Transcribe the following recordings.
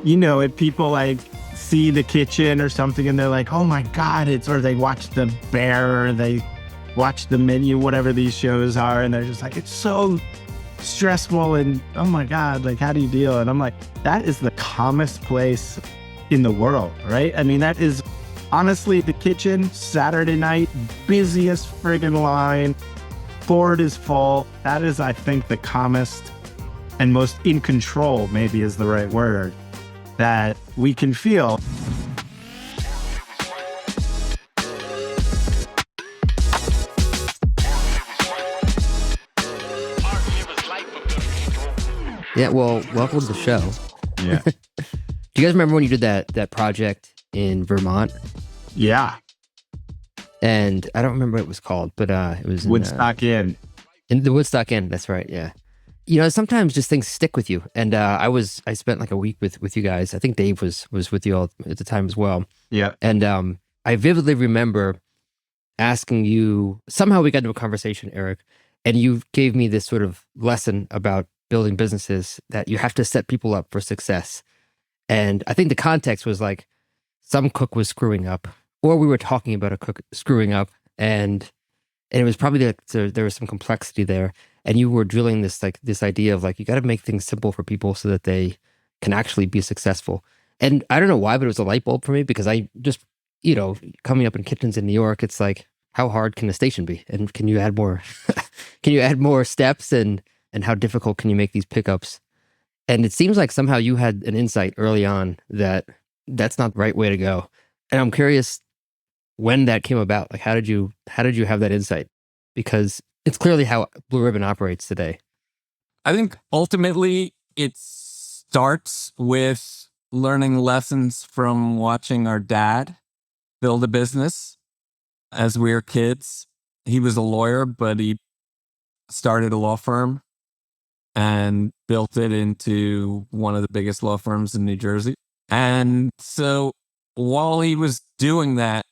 You know, if people like see the kitchen or something and they're like, oh my God, or they watch The Bear, or they watch The Menu, whatever these shows are, and they're just like, it's so stressful and oh my God, like, how do you deal? And I'm like, that is the calmest place in the world, right? I mean, that is honestly the kitchen, Saturday night, busiest friggin' line. Board is full. That is, I think, the calmest and most in control, maybe is the right word, that we can feel. Yeah, well, welcome to the show. Yeah. Do you guys remember when you did that project in Vermont? Yeah. And I don't remember what it was called, but it was Woodstock Inn. In the Woodstock Inn, that's right, yeah. You know, sometimes just things stick with you. And I spent like a week with you guys. I think Dave was with you all at the time as well. Yeah. And I vividly remember asking you, somehow we got into a conversation, Eric, and you gave me this sort of lesson about building businesses that you have to set people up for success. And I think the context was like some cook was screwing up, or we were talking about a cook screwing up, and it was probably there was some complexity there. And you were drilling this idea of like, you got to make things simple for people so that they can actually be successful. And I don't know why, but it was a light bulb for me, because I just, you know, coming up in kitchens in New York, it's like, how hard can a station be? And can you add more, can you add more steps, and how difficult can you make these pickups? And it seems like somehow you had an insight early on that that's not the right way to go. And I'm curious when that came about. Like, how did you have that insight? Because it's clearly how Blue Ribbon operates today. I think ultimately it starts with learning lessons from watching our dad build a business as we were kids. He was a lawyer, but he started a law firm and built it into one of the biggest law firms in New Jersey. And so while he was doing that,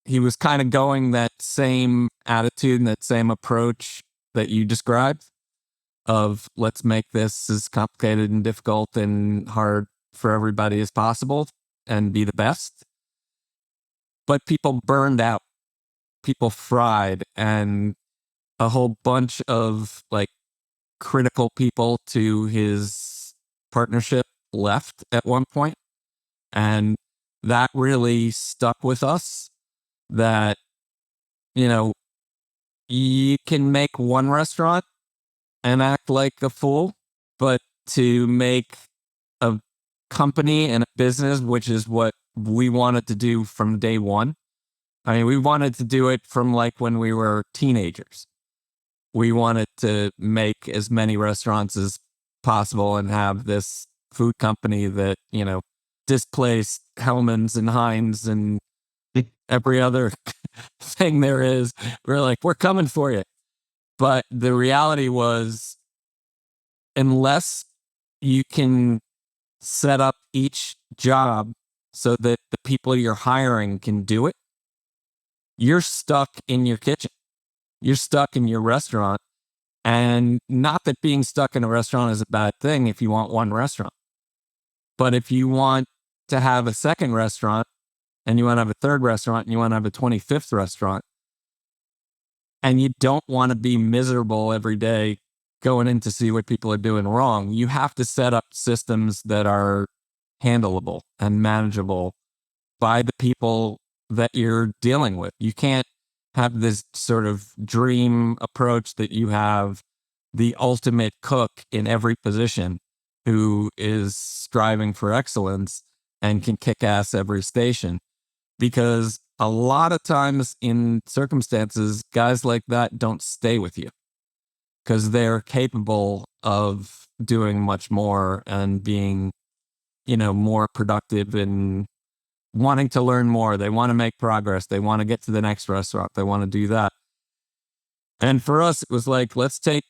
he was kind of going that same attitude and that same approach that you described of, let's make this as complicated and difficult and hard for everybody as possible and be the best. But people burned out, people fried, and a whole bunch of like critical people to his partnership left at one point. And that really stuck with us, that, you know, you can make one restaurant and act like a fool, but to make a company and a business, which is what we wanted to do from day one. I mean, we wanted to do it from like when we were teenagers. We wanted to make as many restaurants as possible and have this food company that, you know, displaced Hellman's and Heinz and every other thing there is. We're like, we're coming for you. But the reality was, unless you can set up each job so that the people you're hiring can do it, you're stuck in your kitchen. You're stuck in your restaurant. And not that being stuck in a restaurant is a bad thing if you want one restaurant. But if you want to have a second restaurant, and you want to have a third restaurant, and you want to have a 25th restaurant, and you don't want to be miserable every day going in to see what people are doing wrong, you have to set up systems that are handleable and manageable by the people that you're dealing with. You can't have this sort of dream approach that you have the ultimate cook in every position who is striving for excellence and can kick ass every station. Because a lot of times in circumstances, guys like that don't stay with you because they're capable of doing much more and being, you know, more productive and wanting to learn more. They want to make progress. They want to get to the next restaurant. They want to do that. And for us, it was like, let's take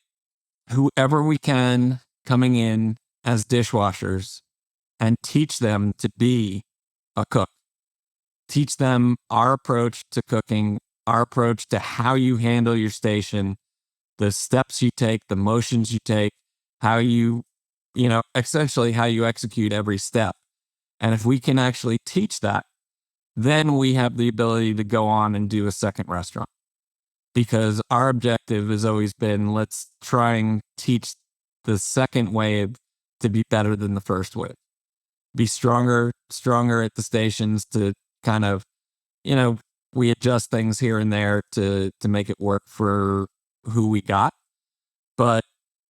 whoever we can coming in as dishwashers and teach them to be a cook. Teach them our approach to cooking, our approach to how you handle your station, the steps you take, the motions you take, how essentially how you execute every step. And if we can actually teach that, then we have the ability to go on and do a second restaurant. Because our objective has always been, let's try and teach the second wave to be better than the first wave. Be stronger at the stations to kind of, we adjust things here and there to make it work for who we got. But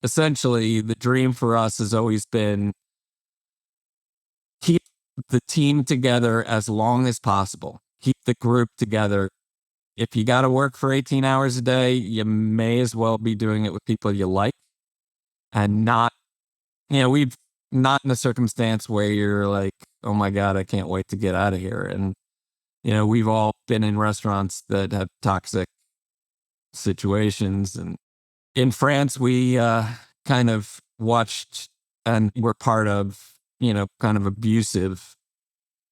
essentially, the dream for us has always been keep the team together as long as possible. Keep the group together. If you got to work for 18 hours a day, you may as well be doing it with people you like, and not, we've not in a circumstance where you're like, oh my God, I can't wait to get out of here. And, we've all been in restaurants that have toxic situations. And in France, we kind of watched and were part of, kind of abusive,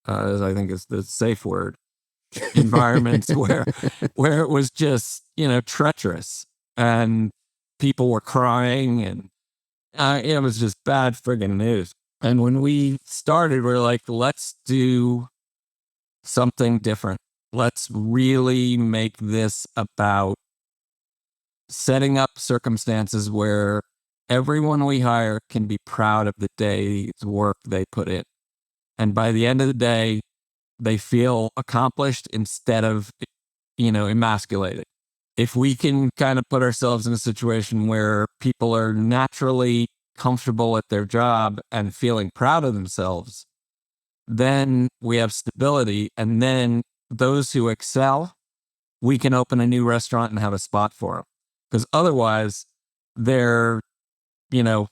as I think is the safe word, environments where it was just, treacherous, and people were crying, and it was just bad friggin' news. And when we started, we were like, let's do something different. Let's really make this about setting up circumstances where everyone we hire can be proud of the day's work they put in. And by the end of the day, they feel accomplished instead of, emasculated. If we can kind of put ourselves in a situation where people are naturally comfortable at their job and feeling proud of themselves, then we have stability. And then those who excel, we can open a new restaurant and have a spot for them. Because otherwise, they're,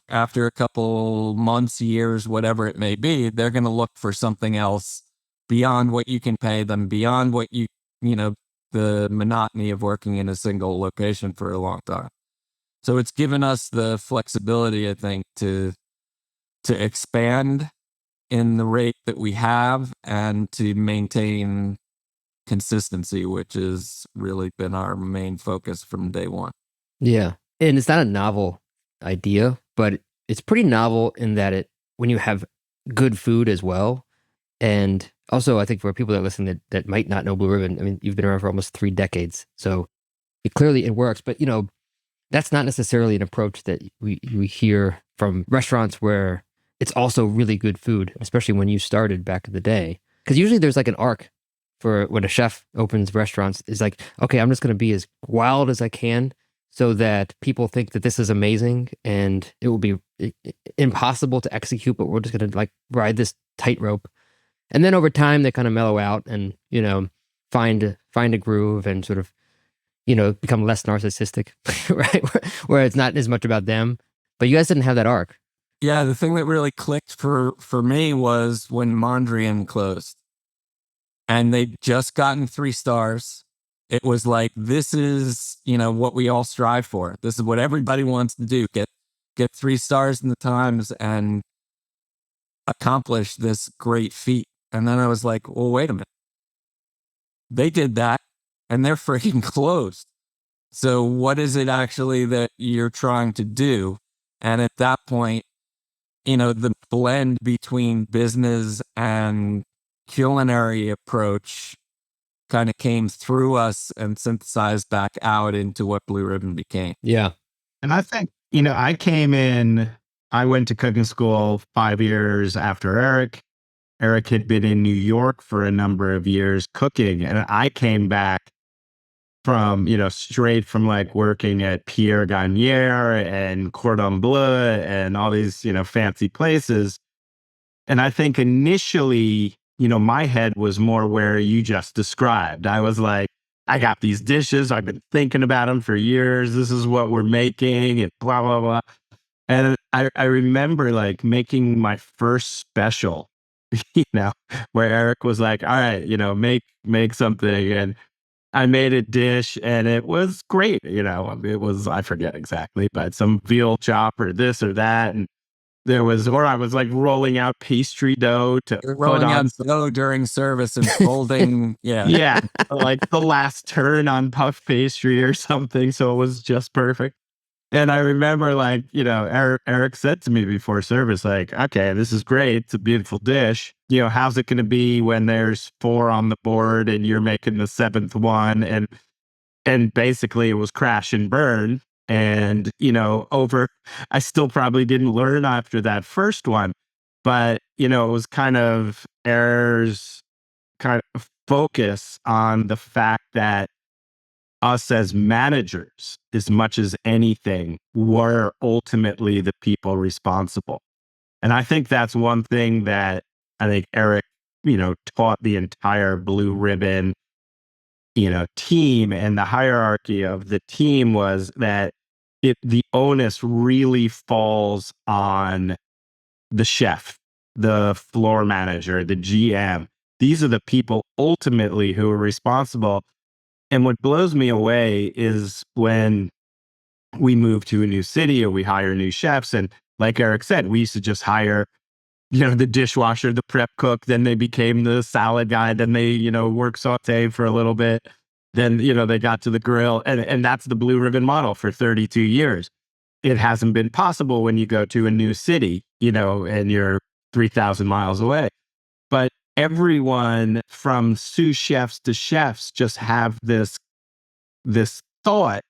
after a couple months, years, whatever it may be, they're going to look for something else beyond what you can pay them, beyond what the monotony of working in a single location for a long time. So it's given us the flexibility, I think, to expand in the rate that we have and to maintain consistency, which has really been our main focus from day one. Yeah. And it's not a novel idea, but it's pretty novel in that when you have good food as well. And also, I think for people that listen that might not know Blue Ribbon, I mean, you've been around for almost 3 decades. So it works. But, that's not necessarily an approach that we hear from restaurants where it's also really good food, especially when you started back in the day. Because usually there's like an arc for when a chef opens restaurants. Is like, okay, I'm just going to be as wild as I can so that people think that this is amazing, and it will be impossible to execute, but we're just going to like ride this tightrope. And then over time, they kind of mellow out and, find a groove and sort of, become less narcissistic, right? Where it's not as much about them. But you guys didn't have that arc. Yeah, the thing that really clicked for me was when Mondrian closed. And they'd just gotten 3 stars. It was like, this is, what we all strive for. This is what everybody wants to do. Get 3 stars in the Times and accomplish this great feat. And then I was like, well, wait a minute. They did that and they're freaking closed. So what is it actually that you're trying to do? And at that point, the blend between business and culinary approach kind of came through us and synthesized back out into what Blue Ribbon became. Yeah. And I think, I went to cooking school 5 years after Eric. Eric had been in New York for a number of years cooking, and I came back from, straight from like working at Pierre Gagnère and Cordon Bleu and all these, fancy places. And I think initially, my head was more where you just described. I was like, I got these dishes. I've been thinking about them for years. This is what we're making and blah, blah, blah. And I remember like making my first special, where Eric was like, all right, make something. And I made a dish and it was great. It was, I forget exactly, but some veal chop or this or that. And I was like rolling out pastry dough to rolling out dough during service and folding. Yeah. Yeah. Like the last turn on puff pastry or something. So it was just perfect. And I remember, like, Eric said to me before service, like, okay, this is great. It's a beautiful dish. How's it going to be when there's 4 on the board and you're making the 7th one? And basically it was crash and burn. And, I still probably didn't learn after that first one, but, it was kind of Eric's kind of focus on the fact that us as managers, as much as anything, were ultimately the people responsible. And I think that's one thing that I think Eric, taught the entire Blue Ribbon, team, and the hierarchy of the team was that the onus really falls on the chef, the floor manager, the GM. These are the people ultimately who are responsible. And what blows me away is when we move to a new city or we hire new chefs. And like Eric said, we used to just hire, the dishwasher, the prep cook. Then they became the salad guy. Then they, work saute for a little bit. Then, they got to the grill. And that's the Blue Ribbon model for 32 years. It hasn't been possible when you go to a new city, and you're 3,000 miles away. But everyone from sous chefs to chefs just have this thought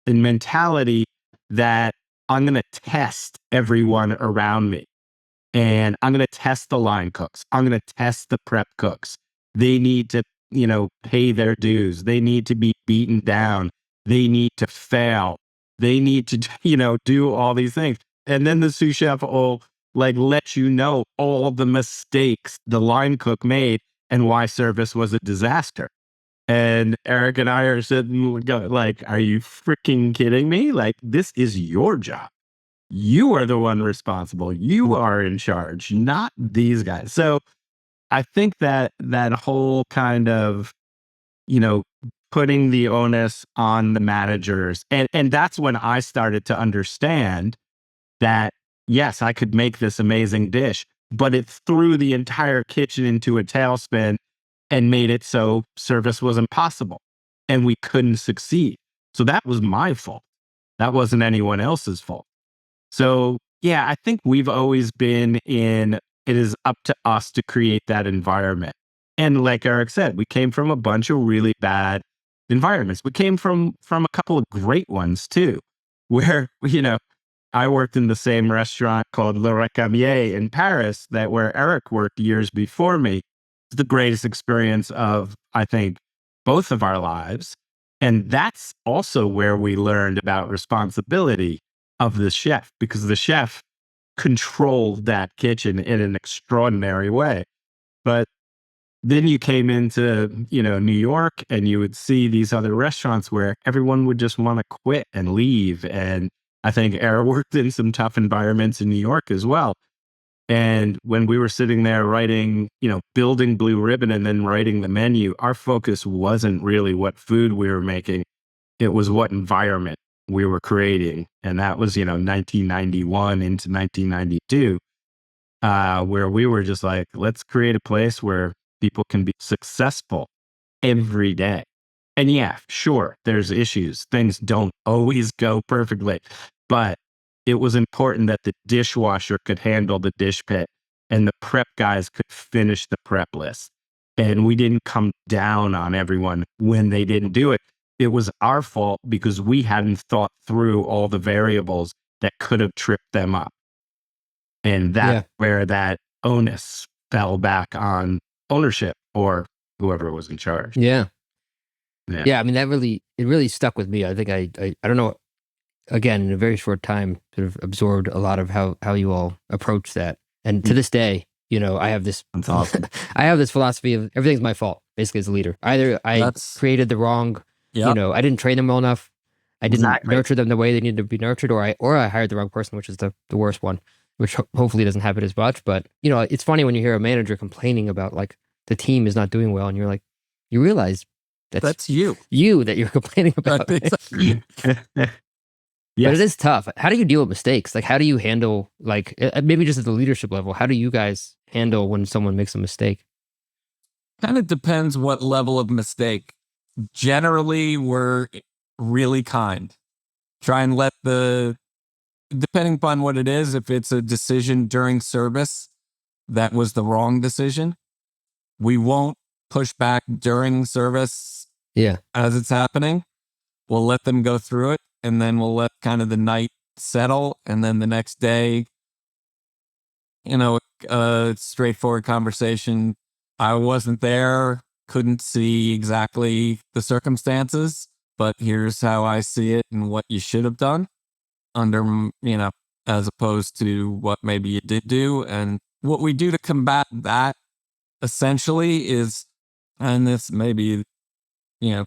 and mentality that I'm going to test everyone around me, and I'm going to test the line cooks. I'm going to test the prep cooks. They need to, pay their dues. They need to be beaten down. They need to fail. They need to, do all these things. And then the sous chef will let you know all the mistakes the line cook made and why service was a disaster. And Eric and I are sitting like, are you freaking kidding me? Like, this is your job. You are the one responsible. You are in charge, not these guys. So I think that whole kind of, putting the onus on the managers. And that's when I started to understand that, yes, I could make this amazing dish, but it threw the entire kitchen into a tailspin and made it so service was impossible and we couldn't succeed. So that was my fault. That wasn't anyone else's fault. So yeah, I think we've always been it is up to us to create that environment. And like Eric said, we came from a bunch of really bad environments. We came from a couple of great ones too, where, I worked in the same restaurant called Le Recamier in Paris where Eric worked years before me. It's the greatest experience of, I think, both of our lives. And that's also where we learned about responsibility of the chef, because the chef controlled that kitchen in an extraordinary way. But then you came into, New York, and you would see these other restaurants where everyone would just want to quit and leave. And I think Eric worked in some tough environments in New York as well. And when we were sitting there writing, building Blue Ribbon and then writing the menu, our focus wasn't really what food we were making. It was what environment we were creating. And that was, 1991 into 1992, where we were just like, let's create a place where people can be successful every day. And yeah, sure, there's issues. Things don't always go perfectly, but it was important that the dishwasher could handle the dish pit and the prep guys could finish the prep list. And we didn't come down on everyone when they didn't do it. It was our fault because we hadn't thought through all the variables that could have tripped them up. And that's where that onus fell back on ownership or whoever was in charge. Yeah. I mean, it really stuck with me. I think I don't know, again, in a very short time, sort of absorbed a lot of how you all approach that. And to this day, I have this, That's awesome. I have this philosophy of everything's my fault, basically, as a leader. Either I created the wrong, I didn't train them well enough. I didn't nurture them the way they needed to be nurtured, or I hired the wrong person, which is the worst one, which hopefully doesn't happen as much. But, it's funny when you hear a manager complaining about like the team is not doing well, and you're like, you realize that's you that you're complaining about. Yes. But it is tough. How do you deal with mistakes? Like, how do you handle, like, maybe just at the leadership level, how do you guys handle when someone makes a mistake? Kind of depends what level of mistake. Generally, we're really kind. try and let depending upon what it is, if it's a decision during service that was the wrong decision, we won't push back during service Yeah. as it's happening. We'll let them go through it, and then we'll let kind of the night settle. And then the next day, straightforward conversation. I wasn't there, couldn't see exactly the circumstances, but here's how I see it and what you should have done as opposed to what maybe you did do. And what we do to combat that essentially is, and this may be,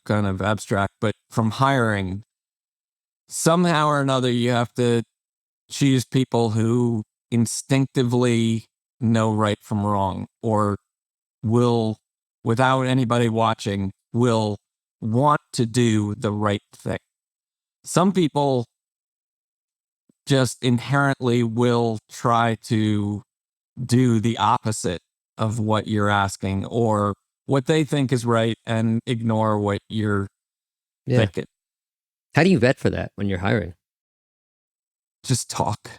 kind of abstract, but from hiring, somehow or another, you have to choose people who instinctively know right from wrong, or will, without anybody watching, will want to do the right thing. Some people just inherently will try to do the opposite of what you're asking or what they think is right and ignore what you're thinking. How do you vet for that when you're hiring? Just talk.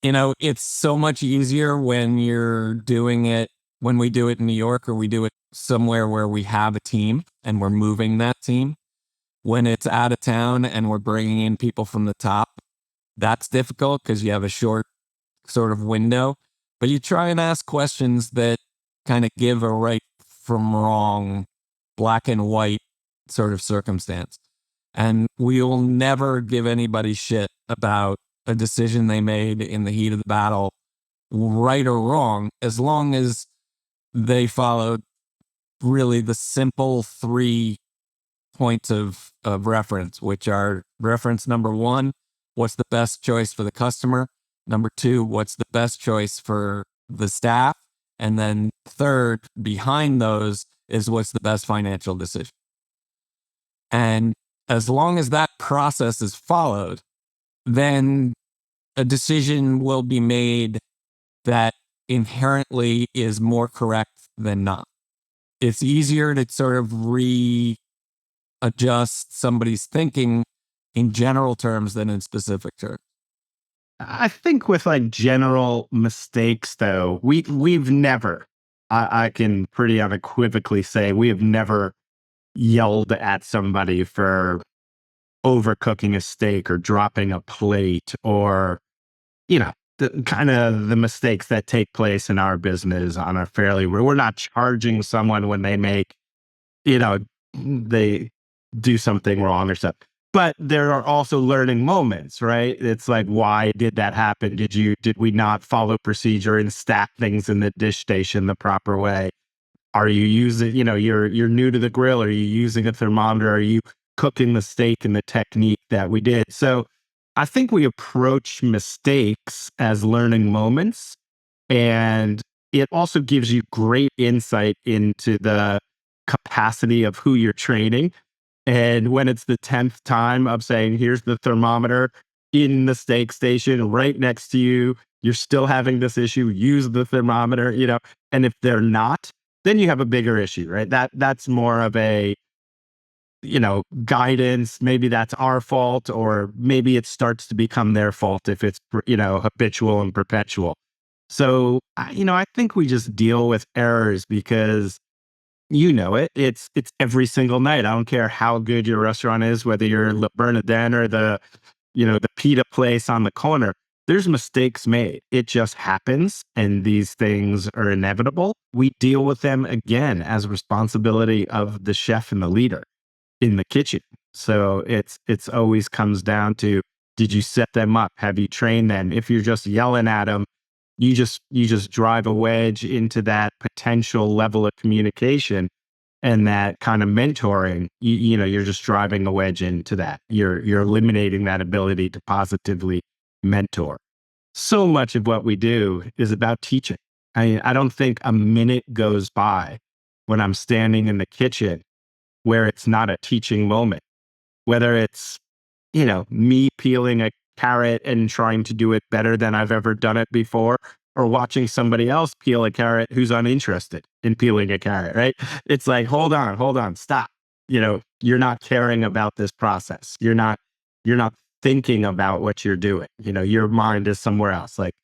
It's so much easier when you're doing it, when we do it in New York or we do it somewhere where we have a team and we're moving that team. When it's out of town and we're bringing in people from the top, that's difficult because you have a short sort of window. But you try and ask questions that kind of give a right from wrong, black and white sort of circumstance. And we'll never give anybody shit about a decision they made in the heat of the battle, right or wrong, as long as they followed really the simple 3 points of reference, which are reference number 1, what's the best choice for the customer? Number 2, what's the best choice for the staff? And then third, behind those is what's the best financial decision. And as long as that process is followed, then a decision will be made that inherently is more correct than not. It's easier to sort of readjust somebody's thinking in general terms than in specific terms. I think with like general mistakes, though, we've never, I can pretty unequivocally say, we have never yelled at somebody for overcooking a steak or dropping a plate or, the kind of the mistakes that take place in our business on a fairly, we're not charging someone when they make, they do something wrong or stuff. But there are also learning moments, right? It's like, why did that happen? Did we not follow procedure and stack things in the dish station the proper way? Are you using, you're new to the grill. Are you using a thermometer? Are you cooking the steak in the technique that we did? So I think we approach mistakes as learning moments. And it also gives you great insight into the capacity of who you're training. And when it's the 10th time of saying, here's the thermometer in the steak station right next to you, you're still having this issue, use the thermometer, and if they're not, then you have a bigger issue, right? That's more of a, guidance. Maybe that's our fault, or maybe it starts to become their fault if it's, habitual and perpetual. So, I think we just deal with errors because it's every single night. I don't care how good your restaurant is, whether you're Le Bernardin or the pita place on the corner. There's mistakes made. It just happens, and these things are inevitable. We deal with them again as a responsibility of the chef and the leader in the kitchen. So it's always comes down to, did you set them up? Have you trained them? If you're just yelling at them, you just drive a wedge into that potential level of communication and that kind of mentoring. You're just driving a wedge into that. You're eliminating that ability to positively mentor. So much of what we do is about teaching. I don't think a minute goes by when I'm standing in the kitchen where it's not a teaching moment, whether it's, me peeling a carrot and trying to do it better than I've ever done it before, or watching somebody else peel a carrot who's uninterested in peeling a carrot, right? It's like, hold on, stop. You're not caring about this process. You're not thinking about what you're doing. Your mind is somewhere else. Like,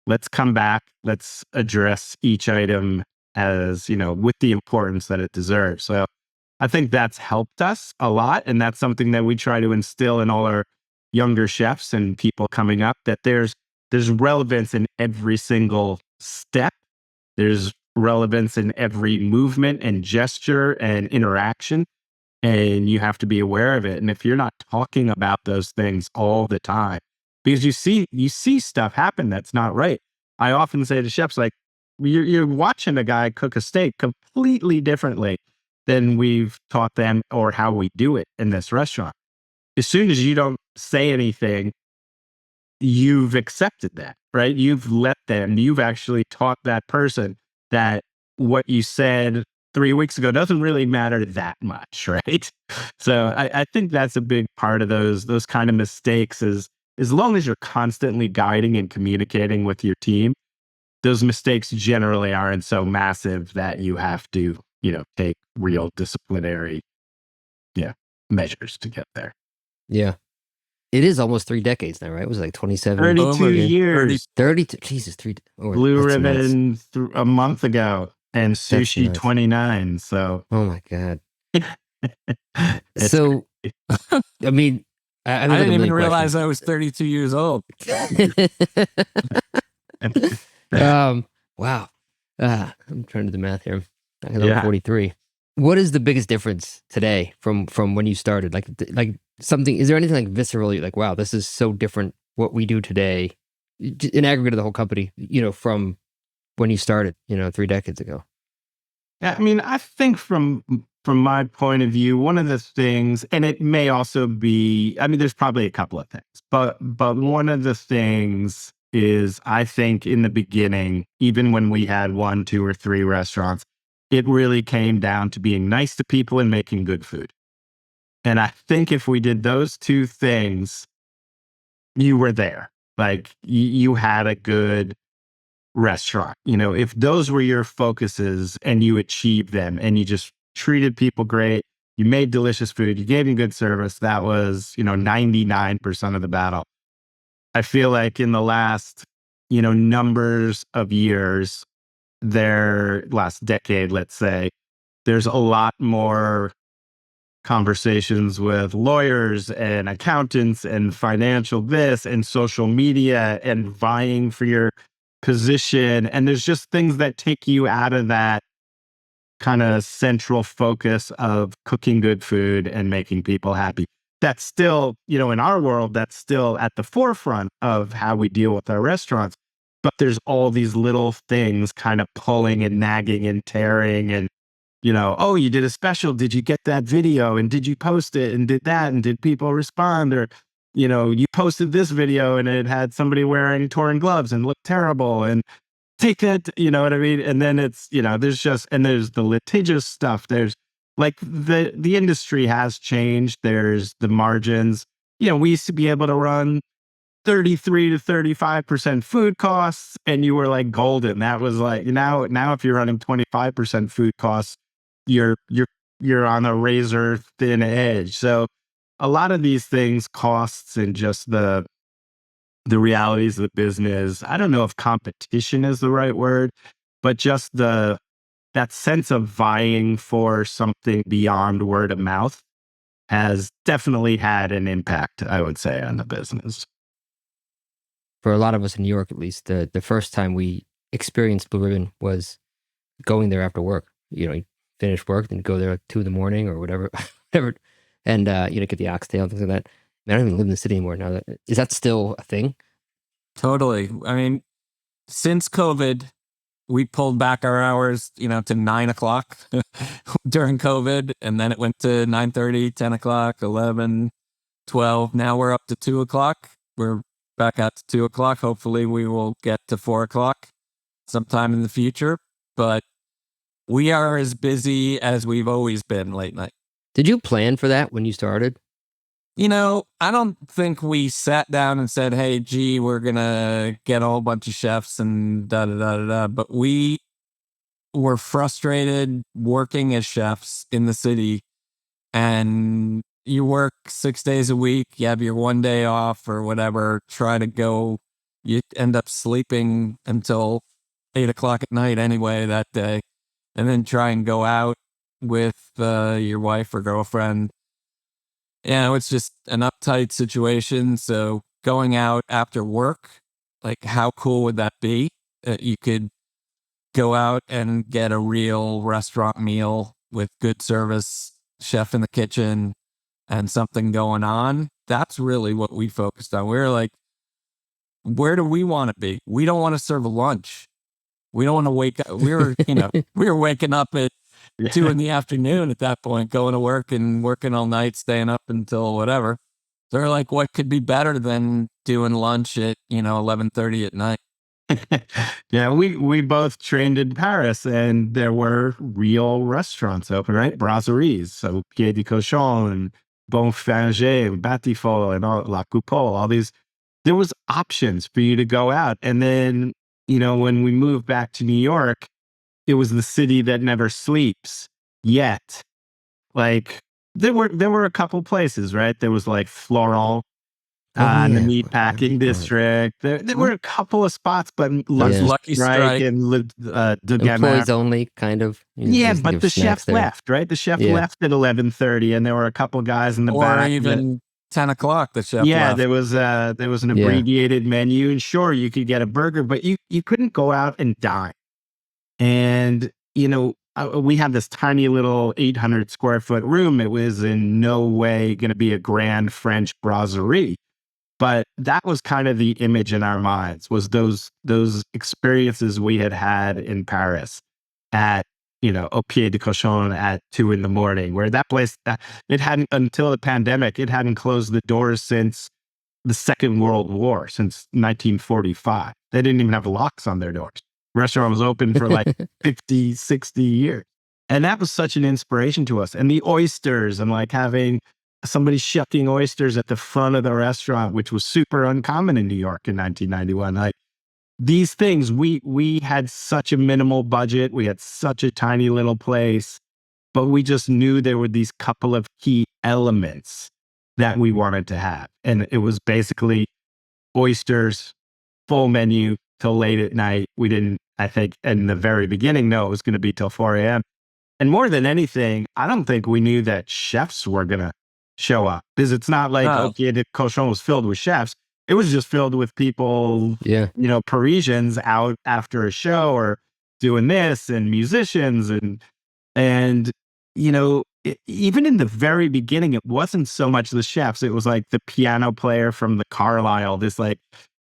let's come back. Let's address each item as, with the importance that it deserves. So I think that's helped us a lot. And that's something that we try to instill in all our younger chefs and people coming up, that there's relevance in every single step. There's relevance in every movement and gesture and interaction. And you have to be aware of it. And if you're not talking about those things all the time, because you see stuff happen that's not right. I often say to chefs, like, you're watching a guy cook a steak completely differently than we've taught them or how we do it in this restaurant. As soon as you don't say anything, you've accepted that, right? You've actually taught that person that what you said 3 weeks ago doesn't really matter that much, right? So I think that's a big part of those kind of mistakes is, as long as you're constantly guiding and communicating with your team, those mistakes generally aren't so massive that you have to, take real disciplinary, measures to get there. Yeah. It is almost 3 decades now, right? It was like 27. 32 Over years. 32. Jesus, Blue ribbon a month ago, and sushi nuts. 29. So, Oh my God. It's So, I mean, I didn't even realize I was 32 years old. Wow. I'm trying to do the math here. I'm Yeah. 43. What is the biggest difference today from when you started? Like something, is there anything like viscerally, like, wow, this is so different what we do today in aggregate of the whole company, from when you started, 3 decades ago? Yeah, I mean, I think from my point of view, one of the things, and it may also be, I mean, there's probably a couple of things, but one of the things is, I think in the beginning, even when we had 1, 2, or 3 restaurants, it really came down to being nice to people and making good food. And I think if we did those 2 things, you were there. Like, you had a good restaurant. If those were your focuses and you achieved them and you just treated people great, you made delicious food, you gave them good service, that was, 99% of the battle. I feel like in the last, numbers of years, last decade, let's say, there's a lot more conversations with lawyers and accountants and financial this and social media and vying for your position. And there's just things that take you out of that kind of central focus of cooking good food and making people happy. That's still, in our world, that's still at the forefront of how we deal with our restaurants. But there's all these little things kind of pulling and nagging and tearing and, oh, you did a special. Did you get that video? And did you post it? And did that? And did people respond? Or, you posted this video and it had somebody wearing torn gloves and looked terrible. And take that, you know what I mean? And then it's, there's the litigious stuff. There's like the industry has changed. There's the margins. We used to be able to run 33 to 35% food costs and you were like golden. That was like, now if you're running 25% food costs, you're on a razor thin edge. So a lot of these things, costs and just the realities of the business, I don't know if competition is the right word, but just that sense of vying for something beyond word of mouth has definitely had an impact, I would say, on the business. For a lot of us in New York, at least, the first time we experienced Blue Ribbon was going there after work. You finish work, then go there at 2 a.m. or whatever, and get the oxtail and things like that. I don't even live in the city anymore now. Is that still a thing? Totally. I mean, since COVID, we pulled back our hours, to 9:00 during COVID, and then it went to 9:30, 10:00, 11, 12. Now we're up to 2:00. We're back out to 2:00. Hopefully we will get to 4:00 sometime in the future, but we are as busy as we've always been late night. Did you plan for that when you started? I don't think we sat down and said, hey, gee, we're going to get a whole bunch of chefs and da-da-da-da-da. But we were frustrated working as chefs in the city and you work 6 days a week, you have your one day off or whatever, try to go, you end up sleeping until 8 o'clock at night anyway that day, and then try and go out with your wife or girlfriend. It's just an uptight situation. So going out after work, like how cool would that be? You could go out and get a real restaurant meal with good service, chef in the kitchen, and something going on. That's really what we focused on. We were like, where do we want to be? We don't want to serve a lunch. We don't want to wake up. We were, we were waking up at 2 in the afternoon at that point, going to work and working all night, staying up until whatever. They're like, what could be better than doing lunch at, 11:30 at night? Yeah, we both trained in Paris, and there were real restaurants open, right? Brasseries, so Pied de Cochon and Bonfinger and Batifol and all, La Coupole, all these. There was options for you to go out. And then, when we moved back to New York, it was the city that never sleeps yet. Like there were a couple places, right? There was like Florent in the meat packing district. There were a couple of spots, but Lucky Strike and De Employees Gamin. only, kind of. Yeah, just but give the snacks chef there. left, right? The chef Yeah. left at 11:30, and there were a couple guys in the or back. even 10 o'clock, the chef Yeah, left. there was an abbreviated menu, and sure, you could get a burger, but you couldn't go out and dine. And we had this tiny little 800 square foot room. It was in no way going to be a grand French brasserie, but that was kind of the image in our minds, was those experiences we had had in Paris at au pied de cochon at 2 a.m, where that place, it hadn't, until the pandemic, it hadn't closed the doors since the Second World War, since 1945. They didn't even have locks on their doors. The restaurant was open for like 50, 60 years. And that was such an inspiration to us. And the oysters, and like having somebody shucking oysters at the front of the restaurant, which was super uncommon in New York in 1991. Like these things, we had such a minimal budget. We had such a tiny little place, but we just knew there were these couple of key elements that we wanted to have. And it was basically oysters, full menu till late at night. We didn't, I think, in the very beginning, know it was going to be till 4 a.m. And more than anything, I don't think we knew that chefs were going to show up, because it's not like, okay, the cochon was filled with chefs. It was just filled with people, Parisians out after a show or doing this, and musicians and even in the very beginning, it wasn't so much the chefs. It was like the piano player from the Carlisle, this like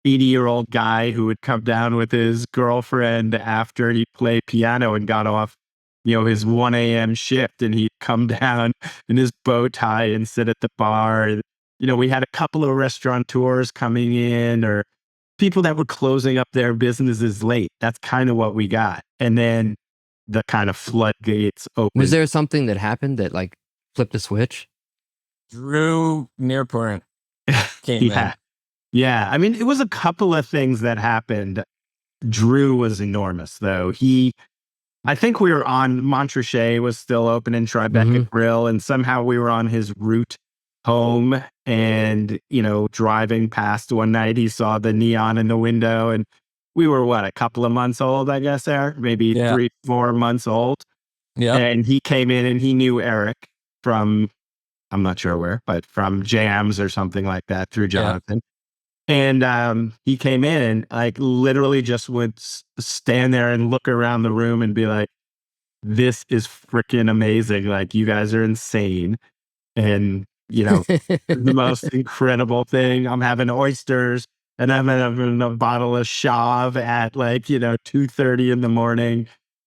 80-year-old guy who would come down with his girlfriend after he played piano and got off, his 1 a.m. shift, and he'd come down in his bow tie and sit at the bar. We had a couple of restaurateurs coming in, or people that were closing up their businesses late. That's kind of what we got. And then the kind of floodgates opened. Was there something that happened that like flipped a switch? Drew Nearpoint came in. Yeah. I mean, it was a couple of things that happened. Drew was enormous, though. I think we were on Montrachet was still open in Tribeca Grill, and somehow we were on his route home, and, driving past one night, he saw the neon in the window, and we were a couple of months old, I guess, maybe 3-4 months old. Yeah. And he came in, and he knew Eric from, I'm not sure where, but from Jams or something like that, through Jonathan. And he came in and like literally just would stand there and look around the room and be like, this is freaking amazing. Like, you guys are insane. And, the most incredible thing. I'm having oysters, and I'm having a bottle of Chave at like, 2:30 in the morning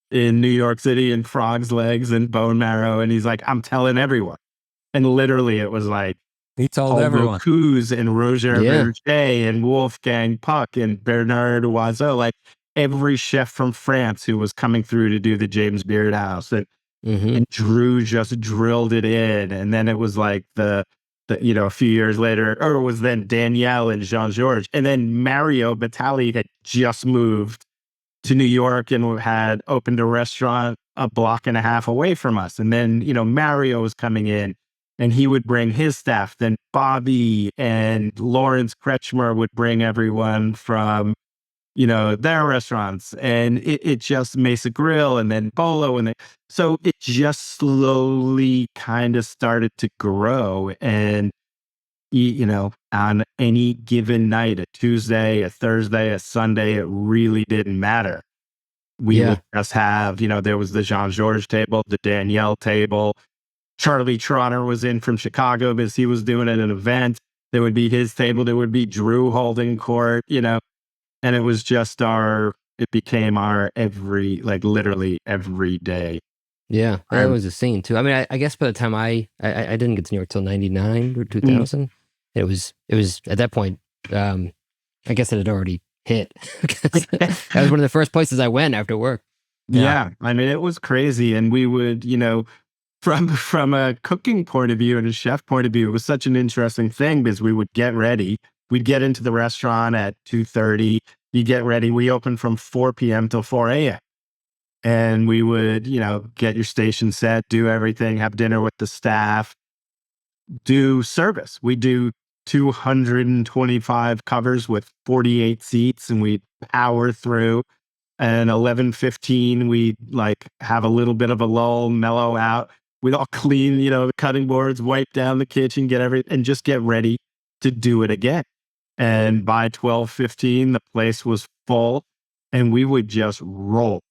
in New York City, and frog's legs and bone marrow. And he's like, I'm telling everyone. And literally it was like, he told everyone. Bocuse and Roger Verger and Wolfgang Puck and Bernard Oiseau, like every chef from France who was coming through to do the James Beard House. And Drew just drilled it in. And then it was like a few years later, or it was then Danielle and Jean-Georges. And then Mario Batali had just moved to New York and had opened a restaurant a block and a half away from us. And then, Mario was coming in, and he would bring his staff. Then Bobby and Lawrence Kretschmer would bring everyone from, their restaurants, and it just Mesa Grill, and then Bolo, so it just slowly kind of started to grow. And on any given night, a Tuesday, a Thursday, a Sunday, it really didn't matter. We would just have, there was the Jean-Georges table, the Danielle table. Charlie Trotter was in from Chicago because he was doing an event. There would be his table. There would be Drew holding court, and it was just it became our literally every day. Yeah, that was a scene too. I mean, I guess by the time I didn't get to New York till 99 or 2000. It was at that point, I guess it had already hit. That was one of the first places I went after work. Yeah. I mean, it was crazy. And we would, from a cooking point of view and a chef point of view, it was such an interesting thing because we would get ready. We'd get into the restaurant at 2:30. You get ready. We opened from 4 p.m. till 4 a.m. And we would, get your station set, do everything, have dinner with the staff, do service. We do 225 covers with 48 seats, and we power through. And 11:15, we have a little bit of a lull, mellow out. We'd all clean, the cutting boards, wipe down the kitchen, get everything, and just get ready to do it again. And by 12:15, the place was full, and we would just roll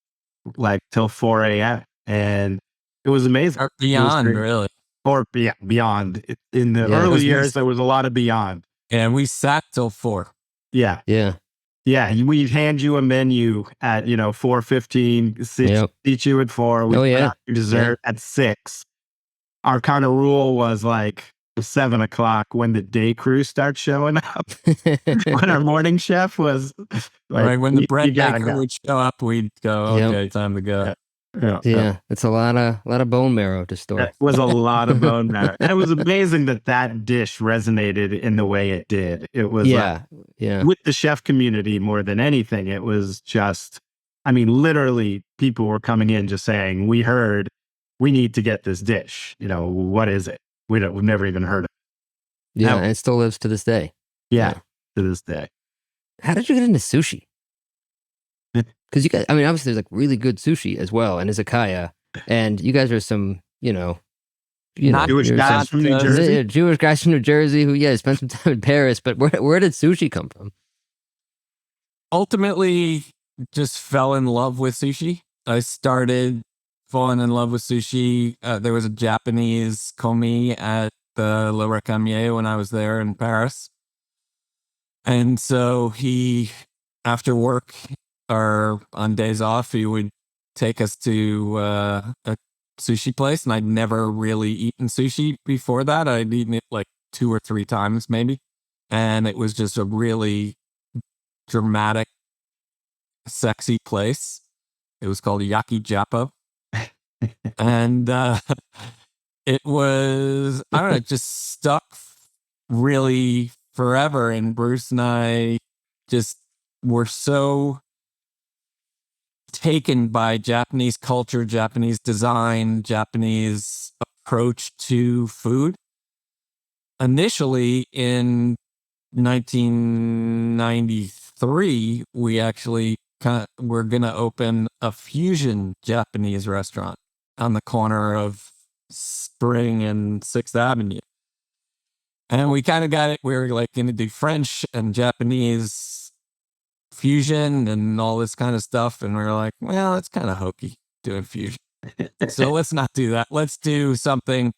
till 4 a.m. And it was amazing. Or beyond, really. Or beyond. In the early years, there was a lot of beyond. And we sat till 4. Yeah. Yeah. Yeah. We'd hand you a menu at, 4:15, seat you at 4. We'd put out your dessert at 6. Our kind of rule was 7 o'clock when the day crew starts showing up. When our morning chef was when the bread maker would show up, we'd go, okay, time to go. Yeah. It's a lot of bone marrow to store. It was a lot of bone marrow. And it was amazing that dish resonated in the way it did. It was with the chef community more than anything. It was just, literally people were coming in just saying, we heard we need to get this dish. What is it? We've never even heard of it. Yeah, and it still lives to this day. Yeah, to this day. How did you get into sushi? Because you guys, obviously there's really good sushi as well, and izakaya, and you guys are some, Jewish guys from New Jersey. Jewish guys from New Jersey who, spent some time in Paris. But where did sushi come from? Ultimately, just fell in love with sushi. I started falling in love with sushi. There was a Japanese komi at the Le Recamier when I was there in Paris. And so he, after work or on days off, he would take us to a sushi place. And I'd never really eaten sushi before that. I'd eaten it 2 or 3 times maybe. And it was just a really dramatic, sexy place. It was called Yaki Jappo. And it was, I don't know, it just stuck really forever. And Bruce and I just were so taken by Japanese culture, Japanese design, Japanese approach to food. Initially in 1993, we actually we're going to open a fusion Japanese restaurant on the corner of Spring and 6th Avenue. And we kind of got it. We were going to do French and Japanese fusion and all this kind of stuff. And we were like, well, it's kind of hokey doing fusion. So let's not do that. Let's do something,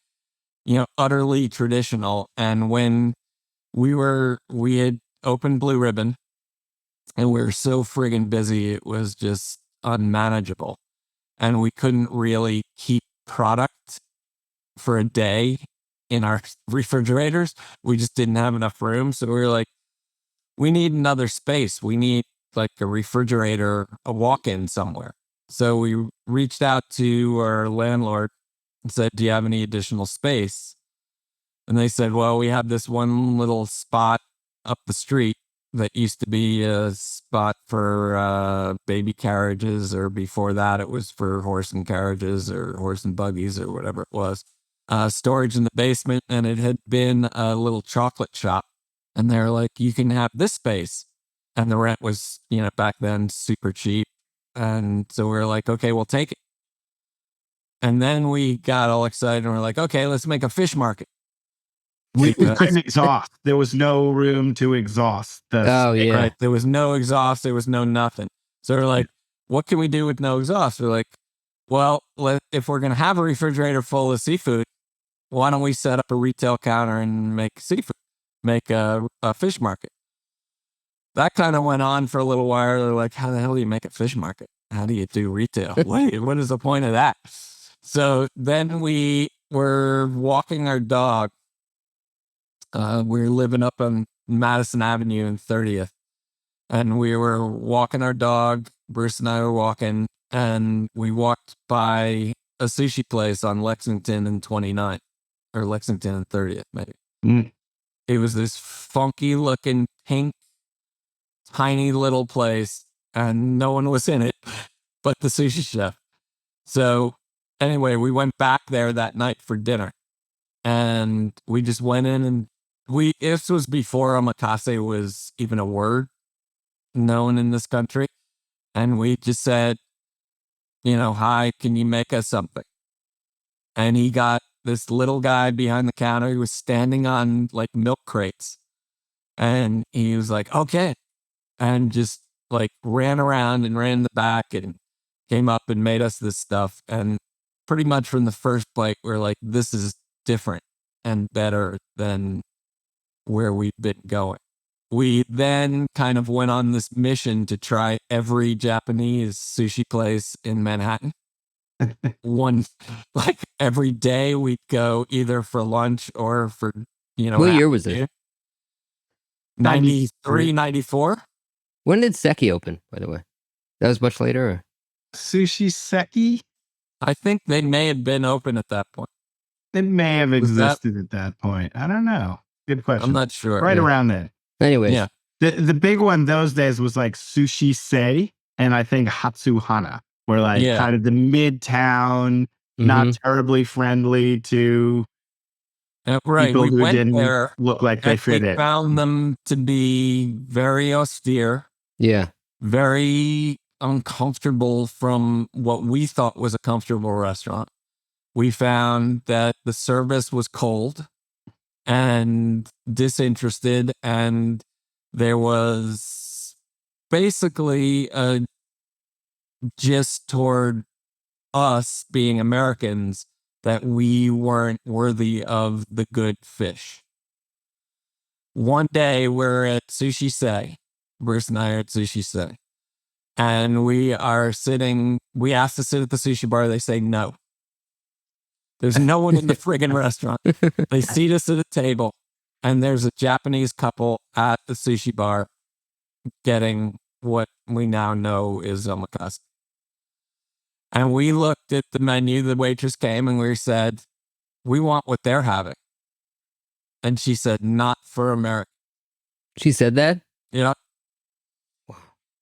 utterly traditional. And when we had opened Blue Ribbon, and we were so friggin' busy, it was just unmanageable. And we couldn't really keep product for a day in our refrigerators. We just didn't have enough room. So we were like, we need another space. We need a refrigerator, a walk-in somewhere. So we reached out to our landlord and said, do you have any additional space? And they said, well, we have this one little spot up the street that used to be a spot for baby carriages, or before that it was for horse and carriages or horse and buggies or whatever it was. storage in the basement, and it had been a little chocolate shop. And they're like, you can have this space. And the rent was, back then super cheap. And so we were like, okay, we'll take it. And then we got all excited and we're like, okay, let's make a fish market. We couldn't exhaust. There was no room to exhaust. Oh, yeah. Right. There was no exhaust. There was no nothing. So we're like, what can we do with no exhaust? We're like, well, if we're going to have a refrigerator full of seafood, why don't we set up a retail counter and make seafood, make a fish market? That kind of went on for a little while. They're like, how the hell do you make a fish market? How do you do retail? Wait, what is the point of that? So then we were walking our dog. We were living up on Madison Avenue and 30th. And we were walking our dog. Bruce and I were walking. And we walked by a sushi place on Lexington and 29th. Or Lexington and 30th, maybe. Mm. It was this funky looking pink, tiny little place, and no one was in it but the sushi chef. So anyway, we went back there that night for dinner, and we just went in, and this was before omakase was even a word known in this country. And we just said, hi, can you make us something? And he got this little guy behind the counter. He was standing on like milk crates, and he was like, okay. And just like ran around and ran in the back and came up and made us this stuff. And pretty much from the first bite, we're like, this is different and better than where we've been going. We then kind of went on this mission to try every Japanese sushi place in Manhattan. Like every day we'd go either for lunch or for, What year was it? 93, 94. When did Seki open, by the way? That was much later? Or? Sushi Seki? I think they may have been open at that point. It may have existed at that point. I don't know. Good question. I'm not sure. Right around there. Anyways. Yeah. The big one those days was like Sushi Sei and I think Hatsuhana were like kind of the midtown, not terribly friendly to right. people We who went didn't there, look like they fit we it. found them to be very austere. Yeah. Very uncomfortable from what we thought was a comfortable restaurant. We found that the service was cold and disinterested, and there was basically a gist toward us being Americans that we weren't worthy of the good fish. One day we're at Sushi Sei. Bruce and I are at Sushi Sei. And we asked to sit at the sushi bar. They say no. There's no one in the friggin' restaurant. They seat us at a table, and there's a Japanese couple at the sushi bar getting what we now know is omakase. And we looked at the menu, the waitress came, and we said, we want what they're having. And she said, not for America. She said that? Yeah.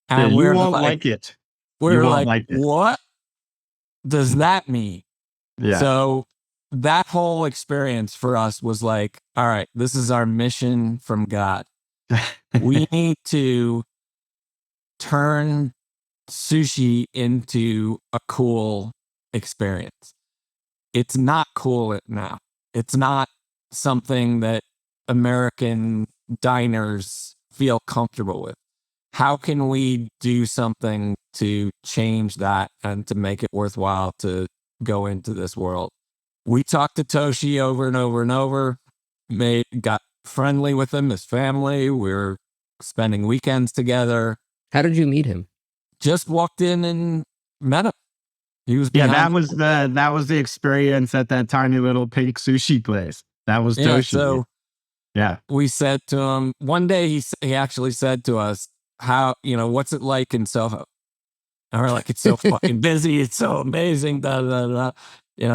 And you won't like it. We're like, what does that mean? Yeah. So that whole experience for us was like, all right, this is our mission from God. We need to turn sushi into a cool experience. It's not cool now. It's not something that American diners feel comfortable with. How can we do something to change that and to make it worthwhile to go into this world? We talked to Toshi over and over and over, got friendly with him, his family. We were spending weekends together. How did you meet him? Just walked in and met him. He was that was the experience at that tiny little pink sushi place. That was Toshi. So we said to him one day. He actually said to us, "How what's it like in Soho?" And we're like, "It's so fucking busy. It's so amazing." Da da da.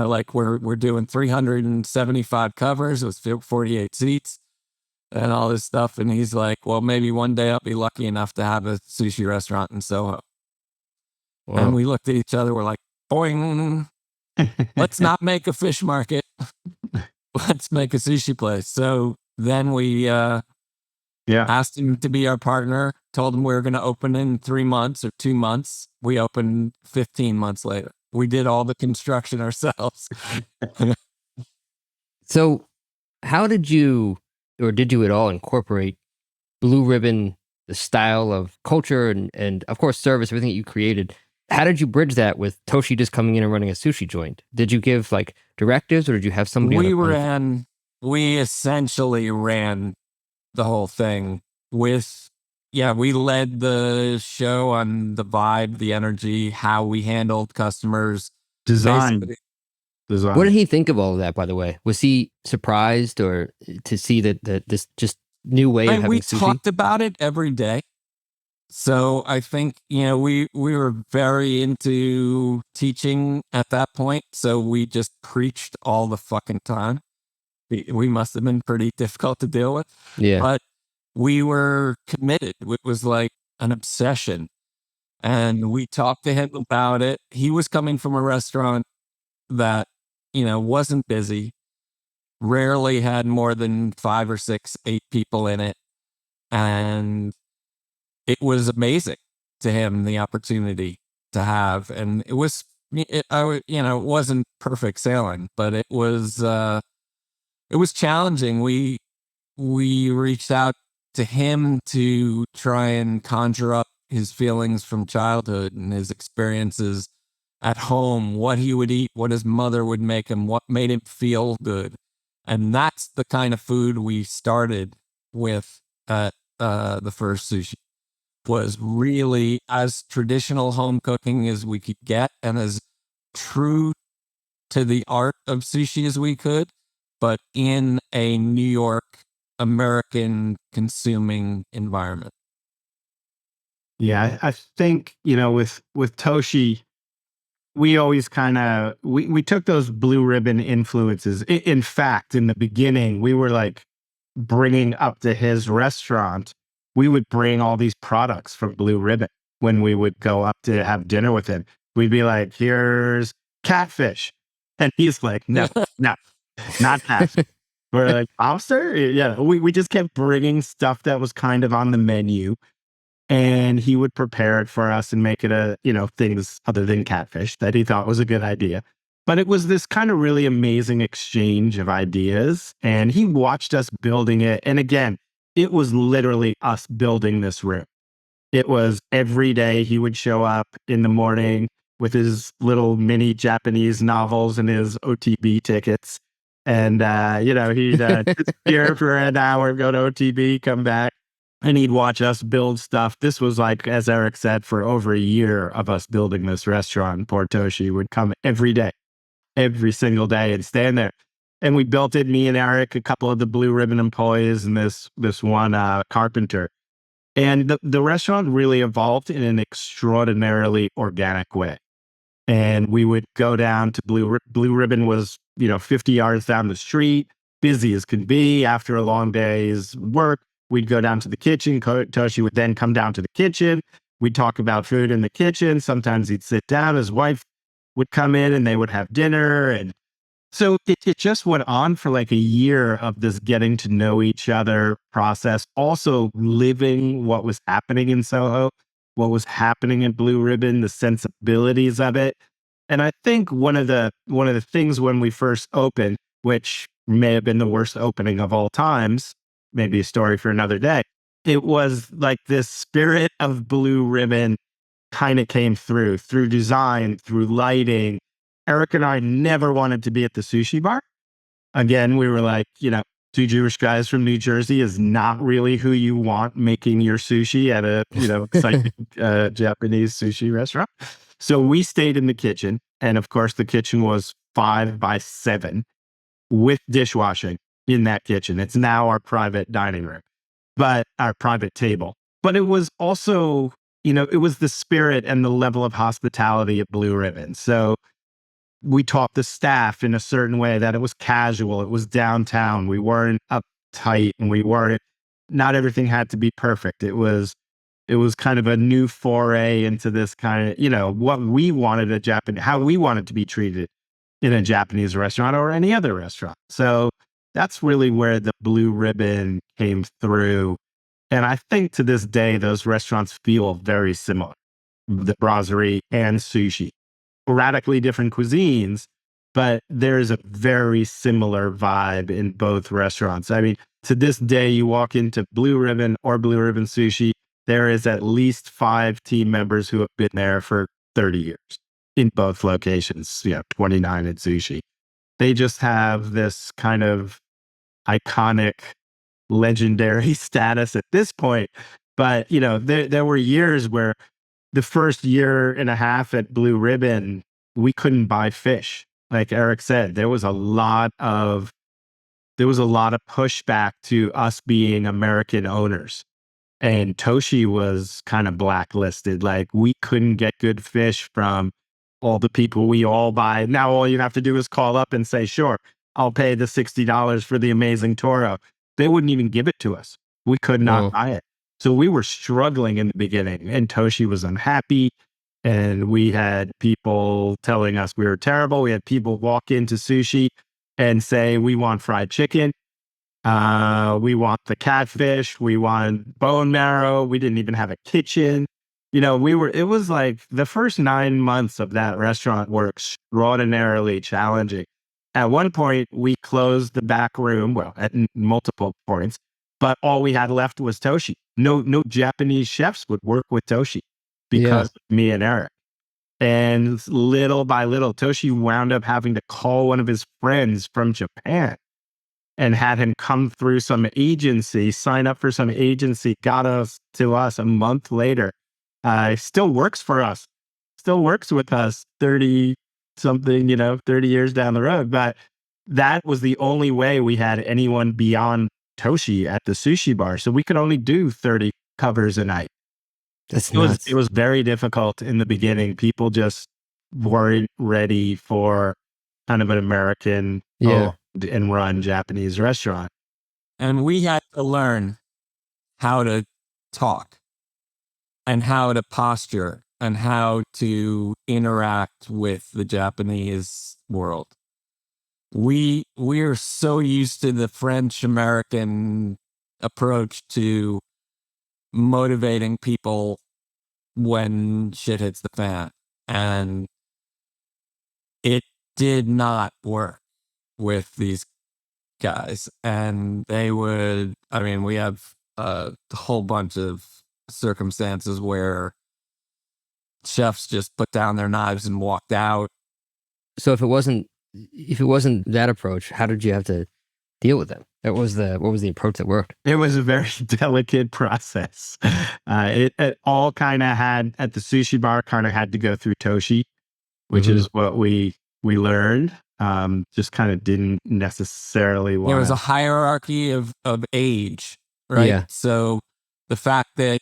Like we're doing 375 covers with 48 seats and all this stuff. And he's like, "Well, maybe one day I'll be lucky enough to have a sushi restaurant in Soho." Whoa. And we looked at each other. We're like, "Boing, let's not make a fish market." let's make a sushi place. So then we asked him to be our partner, told him we were going to open in 3 months or 2 months. We opened 15 months later. We did all the construction ourselves. So how did you, or did you at all incorporate Blue Ribbon, the style of culture and of course service, everything that you created? How did you bridge that with Toshi just coming in and running a sushi joint? Did you give like directives, or did you have somebody? We essentially ran the whole thing with, we led the show on the vibe, the energy, how we handled customers. Design. What did he think of all of that, by the way? Was he surprised or to see that this just new way of having we sushi? talked about it every day. So I think, we were very into teaching at that point. So we just preached all the fucking time. We must have been pretty difficult to deal with. Yeah. But we were committed. It was like an obsession. And we talked to him about it. He was coming from a restaurant that, wasn't busy, rarely had more than 5 or 6, 8 people in it. And it was amazing to him, the opportunity to have. And it was, it wasn't perfect sailing, but it was challenging. We reached out to him to try and conjure up his feelings from childhood and his experiences at home, what he would eat, what his mother would make him, what made him feel good. And that's the kind of food we started with at the first sushi. Was really as traditional home cooking as we could get and as true to the art of sushi as we could, but in a New York American consuming environment. Yeah, I think, with Toshi, we always kind of, we took those Blue Ribbon influences. In fact, in the beginning, we were like bringing up to his restaurant, we would bring all these products from Blue Ribbon when we would go up to have dinner with him. We'd be like, here's catfish. And he's like, no, not catfish. We're like, lobster? Yeah, we just kept bringing stuff that was kind of on the menu. And he would prepare it for us and make it things other than catfish that he thought was a good idea. But it was this kind of really amazing exchange of ideas. And he watched us building it. And again, it was literally us building this room. It was every day he would show up in the morning with his little mini Japanese novels and his OTB tickets. And, he'd disappear for an hour, go to OTB, come back. And he'd watch us build stuff. This was like, as Eric said, for over a year of us building this restaurant. Poor Toshi would come every day, every single day, and stand there. And we built it, me and Eric, a couple of the Blue Ribbon employees, and this one carpenter. And the restaurant really evolved in an extraordinarily organic way. And we would go down to Blue Ribbon was, 50 yards down the street, busy as could be. After a long day's work, we'd go down to the kitchen. Toshi would then come down to the kitchen. We'd talk about food in the kitchen. Sometimes he'd sit down. His wife would come in and they would have dinner. And so it just went on for like a year of this getting to know each other process, also living what was happening in SoHo, what was happening in Blue Ribbon, the sensibilities of it. And I think one of the things when we first opened, which may have been the worst opening of all times, maybe a story for another day, it was like this spirit of Blue Ribbon kind of came through design, through lighting. Eric and I never wanted to be at the sushi bar. Again, we were like, two Jewish guys from New Jersey is not really who you want making your sushi at a, exciting Japanese sushi restaurant. So we stayed in the kitchen. And of course, the kitchen was 5 by 7 with dishwashing in that kitchen. It's now our private dining room, but our private table. But it was also, it was the spirit and the level of hospitality at Blue Ribbon. So we taught the staff in a certain way that it was casual. It was downtown. We weren't uptight and not everything had to be perfect. It was kind of a new foray into this kind of, what we wanted how we wanted to be treated in a Japanese restaurant or any other restaurant. So that's really where the blue ribbon came through. And I think to this day, those restaurants feel very similar, the brasserie and sushi. Radically different cuisines, but there's a very similar vibe in both restaurants. I mean, to this day, you walk into Blue Ribbon or Blue Ribbon Sushi, there is at least 5 team members who have been there for 30 years in both locations, 29 at Sushi. They just have this kind of iconic, legendary status at this point. But, there were years where the first year and a half at Blue Ribbon, we couldn't buy fish. Like Eric said, there was a lot of pushback to us being American owners. And Toshi was kind of blacklisted. Like we couldn't get good fish from all the people we all buy. Now all you have to do is call up and say, sure, I'll pay the $60 for the amazing Toro. They wouldn't even give it to us. We could not buy it. So we were struggling in the beginning, and Toshi was unhappy. And we had people telling us we were terrible. We had people walk into Sushi and say, we want fried chicken. We want the catfish. We want bone marrow. We didn't even have a kitchen. It was like the first 9 months of that restaurant were extraordinarily challenging. At one point, we closed the back room, at multiple points, but all we had left was Toshi. No Japanese chefs would work with Toshi because of me and Eric. And little by little, Toshi wound up having to call one of his friends from Japan and had him come through some agency, sign up for some agency, got us to us a month later. Still works for us, still works with us 30 years down the road. But that was the only way we had anyone beyond Toshi at the sushi bar. So we could only do 30 covers a night. That's nuts. It was very difficult in the beginning. People just weren't ready for kind of an American owned and run Japanese restaurant. And we had to learn how to talk and how to posture and how to interact with the Japanese world. We are so used to the French American approach to motivating people when shit hits the fan. And it did not work with these guys. And we have a whole bunch of circumstances where chefs just put down their knives and walked out. So if it wasn't that approach, how did you have to deal with them? What was the approach that worked? It was a very delicate process. It all kind of had at the sushi bar kind of had to go through Toshi, which is what we learned. Just kind of didn't necessarily want. There was a hierarchy of age, right? Yeah. So the fact that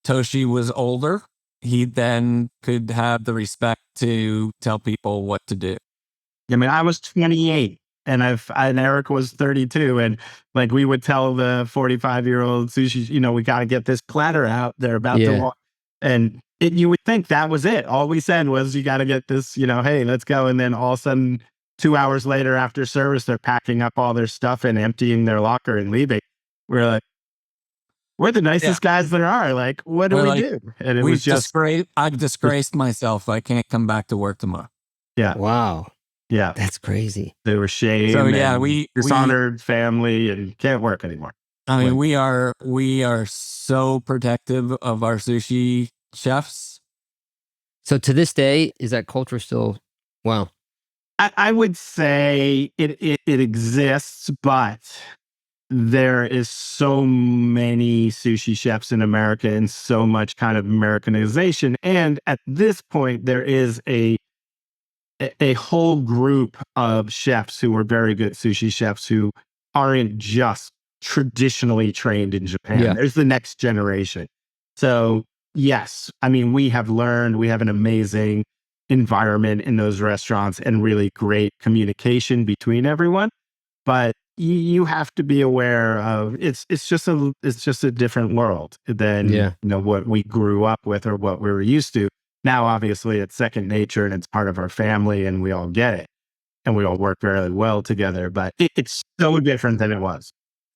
Toshi was older, he then could have the respect to tell people what to do. I mean, I was 28 and Eric was 32, and like we would tell the 45-year-old sushi, we got to get this platter out. They're about to walk. And you would think that was it. All we said was, you got to get this, hey, let's go. And then all of a sudden, 2 hours later after service, they're packing up all their stuff and emptying their locker and leaving. We're like, we're the nicest guys there are. Like, what do we do? And it was just I've disgraced myself. I can't come back to work tomorrow. Yeah. Wow. Yeah. That's crazy. They were shamed. So we dishonored family and can't work anymore. I mean, we are so protective of our sushi chefs. So to this day, is that culture still, wow? I would say it exists, but there is so many sushi chefs in America and so much kind of Americanization. And at this point, there is a whole group of chefs who are very good sushi chefs who aren't just traditionally trained in Japan. Yeah. There's the next generation. So yes, I mean, we have an amazing environment in those restaurants and really great communication between everyone. But you have to be aware of it's just a different world than what we grew up with or what we were used to. Now, obviously, it's second nature and it's part of our family and we all get it. and we all work very well together, but it's so different than it was.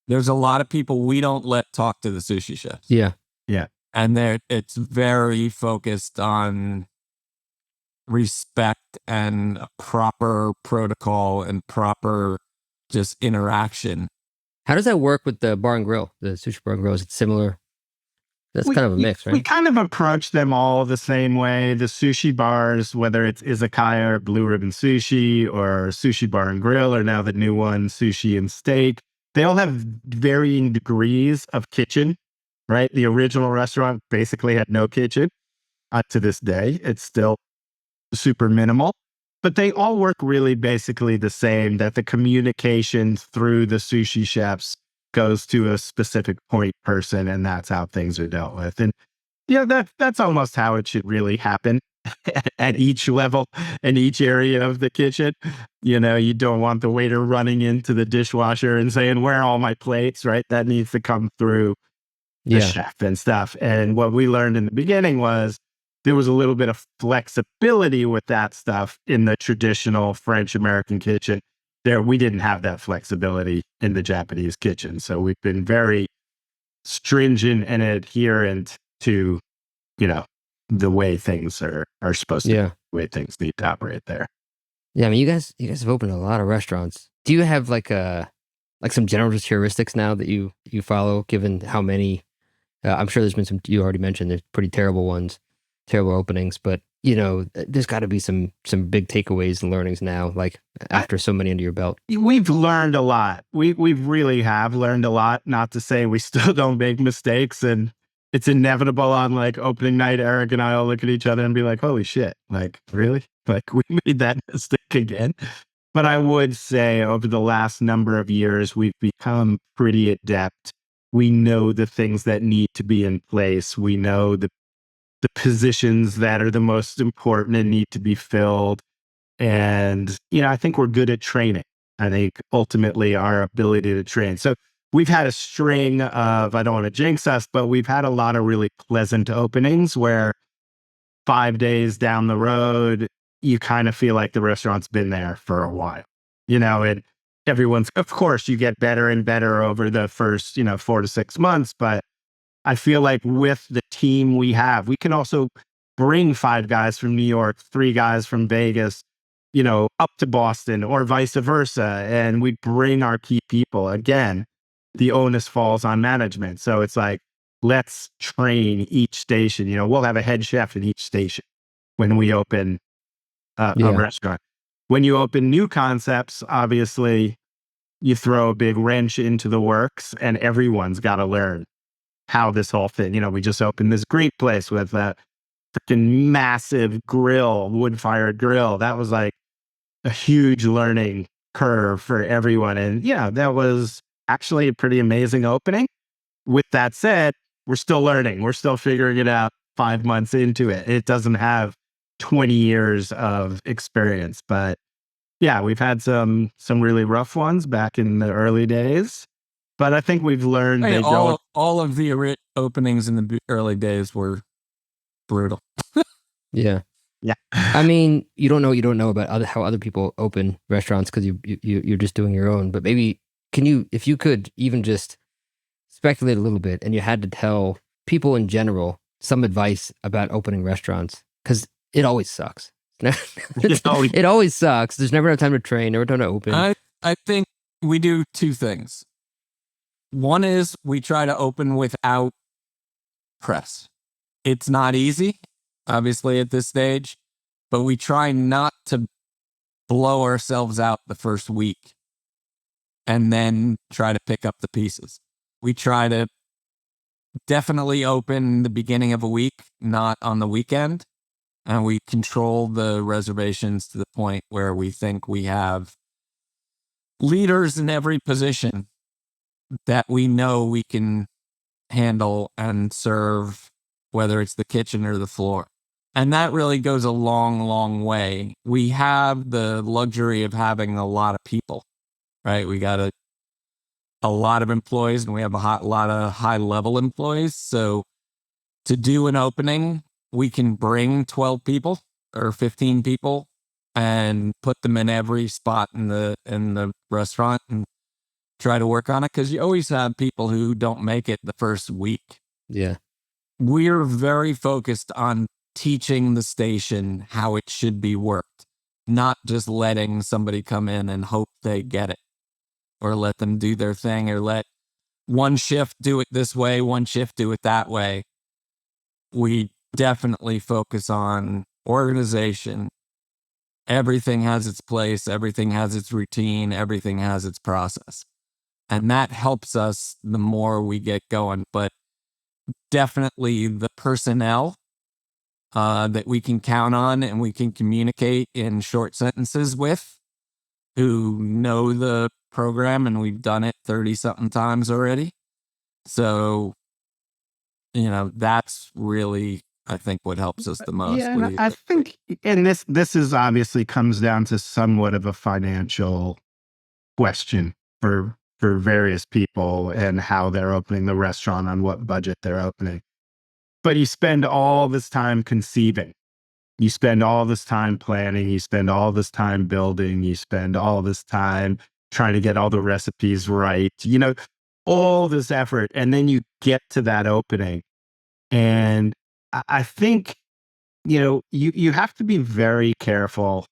There's a lot of people we don't let talk to the sushi chefs. Yeah. Yeah. And it's very focused on respect and a proper protocol and proper just interaction. How does that work with the bar and grill? The sushi bar and grill, is it similar? That's kind of a mix, right? We kind of approach them all the same way. The sushi bars, whether it's Izakaya or Blue Ribbon Sushi or Sushi Bar and Grill, or now the new one, Sushi and Steak, they all have varying degrees of kitchen, right? The original restaurant basically had no kitchen. To this day, it's still super minimal, but they all work really basically the same, that the communication through the sushi chefs goes to a specific point person, and that's how things are dealt with. And yeah, that's almost how it should really happen at each level in each area of the kitchen. You know, you don't want the waiter running into the dishwasher and saying, "Where are all my plates?" Right? That needs to come through the chef and stuff. And what we learned in the beginning was there was a little bit of flexibility with that stuff in the traditional French American kitchen. There, we didn't have that flexibility in the Japanese kitchen. So we've been very stringent and adherent to, you know, the way things are supposed to, the way things need to operate there. Yeah, I mean, you guys have opened a lot of restaurants. Do you have like some general heuristics now that you follow, given how many? I'm sure there's been some you already mentioned. There's pretty terrible ones, terrible openings, but you know, there's got to be some big takeaways and learnings now, like after so many under your belt. We've learned a lot. We really have learned a lot. Not to say we still don't make mistakes, and it's inevitable on like opening night. Eric and I all look at each other and be like, "Holy shit! Like really? Like we made that mistake again." But I would say over the last number of years, we've become pretty adept. We know the things that need to be in place. We know the positions that are the most important and need to be filled. And, you know, I think we're good at training. I think ultimately our ability to train. So we've had a string of, I don't want to jinx us, but we've had a lot of really pleasant openings where 5 days down the road, you kind of feel like the restaurant's been there for a while, you know, and everyone's, of course, you get better and better over the first, 4 to 6 months, but I feel like with the team we have, we can also bring 5 guys from New York, 3 guys from Vegas, up to Boston or vice versa. And we bring our key people. Again, the onus falls on management. So it's like, let's train each station. We'll have a head chef in each station when we open a restaurant. When you open new concepts, obviously, you throw a big wrench into the works and everyone's got to learn how this whole thing, we just opened this great place with a freaking massive grill, wood-fired grill. That was like a huge learning curve for everyone. And that was actually a pretty amazing opening. With that said, we're still learning. We're still figuring it out 5 months into it. It doesn't have 20 years of experience, but yeah, we've had some really rough ones back in the early days. But I think we've learned all of the openings in the early days were brutal. Yeah. Yeah. I mean, you don't know about how other people open restaurants because you're just doing your own. But maybe if you could even just speculate a little bit, and you had to tell people in general some advice about opening restaurants, because it always sucks. It always sucks. There's never enough time to train, never time to open. I think we do 2 things. One is we try to open without press. It's not easy, obviously, at this stage, but we try not to blow ourselves out the first week and then try to pick up the pieces. We try to definitely open the beginning of a week, not on the weekend. And we control the reservations to the point where we think we have leaders in every position that we know we can handle and serve, whether it's the kitchen or the floor. And that really goes a long, long way. We have the luxury of having a lot of people, right? We got a lot of employees, and we have a lot of high-level employees. So to do an opening, we can bring 12 people or 15 people and put them in every spot in the restaurant and try to work on it, because you always have people who don't make it the first week. Yeah. We're very focused on teaching the station how it should be worked, not just letting somebody come in and hope they get it, or let them do their thing, or let one shift do it this way, one shift do it that way. We definitely focus on organization. Everything has its place, everything has its routine, everything has its process. And that helps us the more we get going. But definitely the personnel that we can count on and we can communicate in short sentences with, who know the program, and we've done it 30 something times already. So, that's really, I think, what helps us the most. Yeah, and I think, and this is obviously comes down to somewhat of a financial question for various people and how they're opening the restaurant, on what budget they're opening. But you spend all this time conceiving, you spend all this time planning, you spend all this time building, you spend all this time trying to get all the recipes right, all this effort, and then you get to that opening. And I think, you have to be very careful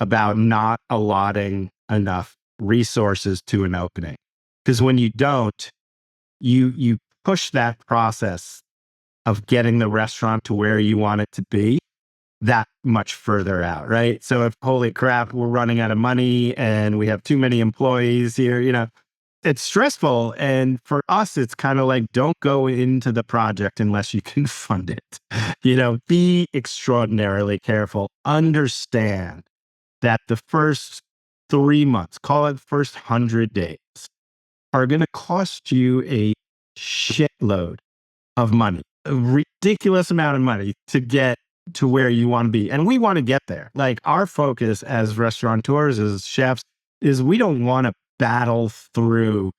about not allotting enough resources to an opening. Because when you don't, you push that process of getting the restaurant to where you want it to be that much further out, right? So if, holy crap, we're running out of money and we have too many employees here, it's stressful. And for us, it's kind of like, don't go into the project unless you can fund it. Be extraordinarily careful. Understand that the first 3 months, call it first 100 days, are going to cost you a shitload of money, a ridiculous amount of money to get to where you want to be. And we want to get there. Like, our focus as restaurateurs, as chefs, is we don't want to battle through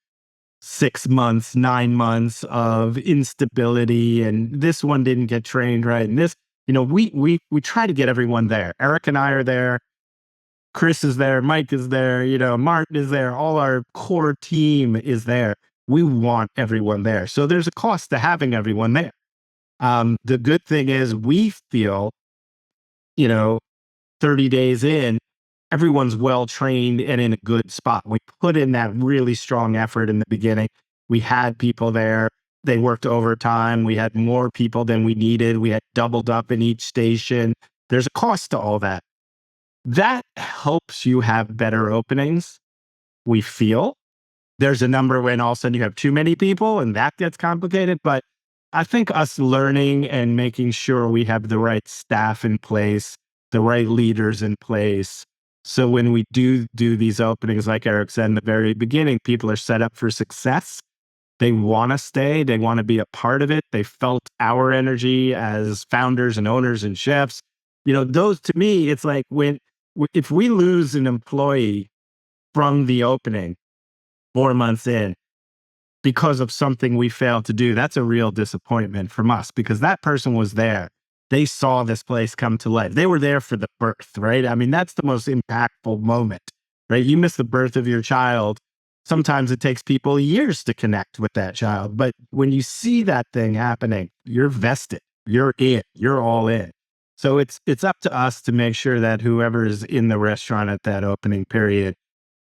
6 months, 9 months of instability, and this one didn't get trained right, and this, we try to get everyone there. Eric and I are there. Chris is there. Mike is there. Martin is there. All our core team is there. We want everyone there. So there's a cost to having everyone there. The good thing is we feel, 30 days in, everyone's well trained and in a good spot. We put in that really strong effort in the beginning. We had people there. They worked overtime. We had more people than we needed. We had doubled up in each station. There's a cost to all that. That helps you have better openings, we feel. There's a number when all of a sudden you have too many people and that gets complicated. But I think us learning and making sure we have the right staff in place, the right leaders in place. So when we do these openings, like Eric said in the very beginning, people are set up for success. They want to stay. They want to be a part of it. They felt our energy as founders and owners and chefs. Those, to me, it's like if we lose an employee from the opening 4 months in because of something we failed to do, that's a real disappointment from us, because that person was there. They saw this place come to life. They were there for the birth, right? I mean, that's the most impactful moment, right? You miss the birth of your child. Sometimes it takes people years to connect with that child. But when you see that thing happening, you're vested, you're in, you're all in. So it's up to us to make sure that whoever is in the restaurant at that opening period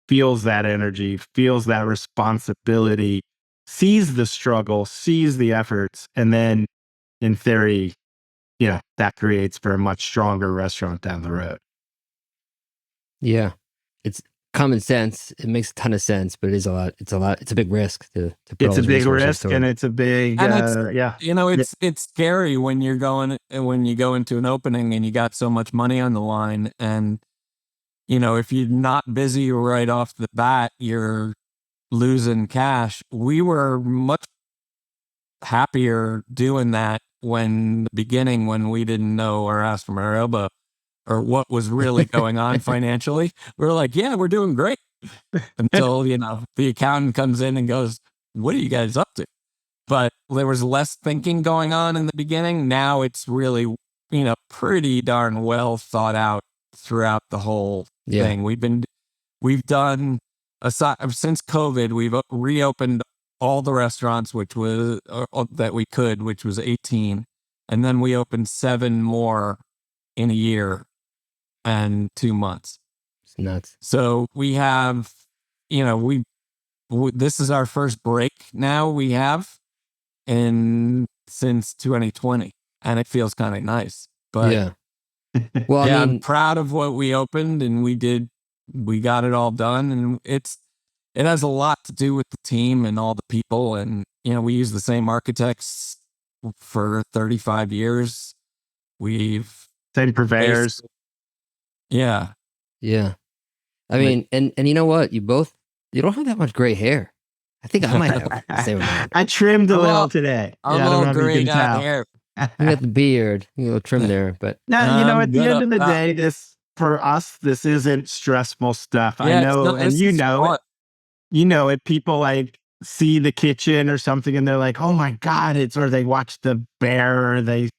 feels that energy, feels that responsibility, sees the struggle, sees the efforts, and then, in theory, that creates for a much stronger restaurant down the road. Yeah. It's common sense. It makes a ton of sense, but it's a big risk to put all It's a those big resources risk, toward. and it's a big, It's scary when when you go into an opening and you got so much money on the line, and if you're not busy right off the bat, you're losing cash. We were much happier doing that when the beginning, when we didn't know or ask from our elbow or what was really going on financially. We're like, yeah, we're doing great, until the accountant comes in and goes, what are you guys up to? But there was less thinking going on in the beginning. Now it's really pretty darn well thought out throughout the whole Yeah. thing. We've done, aside since COVID, we've reopened all the restaurants, which was that we could, which was 18, and then we opened 7 more in a year and 2 months. It's nuts. So we have, this is our first break now we have since 2020, and it feels kind of nice. But Yeah. Well, yeah, I I'm mean, proud of what we opened, and we got it all done, and it has a lot to do with the team and all the people, and we use the same architects for 35 years. We've Same purveyors. yeah. yeah. I mean, and you know what? You don't have that much gray hair. I think I might have the same amount. I trimmed a I'm little all- today. I'm I don't all know if you grayed can out tell. here. You got the beard, you know, trim there, but Now, at the end of the But, day, for us, this isn't stressful stuff. I yeah, know, and you know it. fun. People like see the kitchen or something and they're like, oh my God, or they watch The Bear or they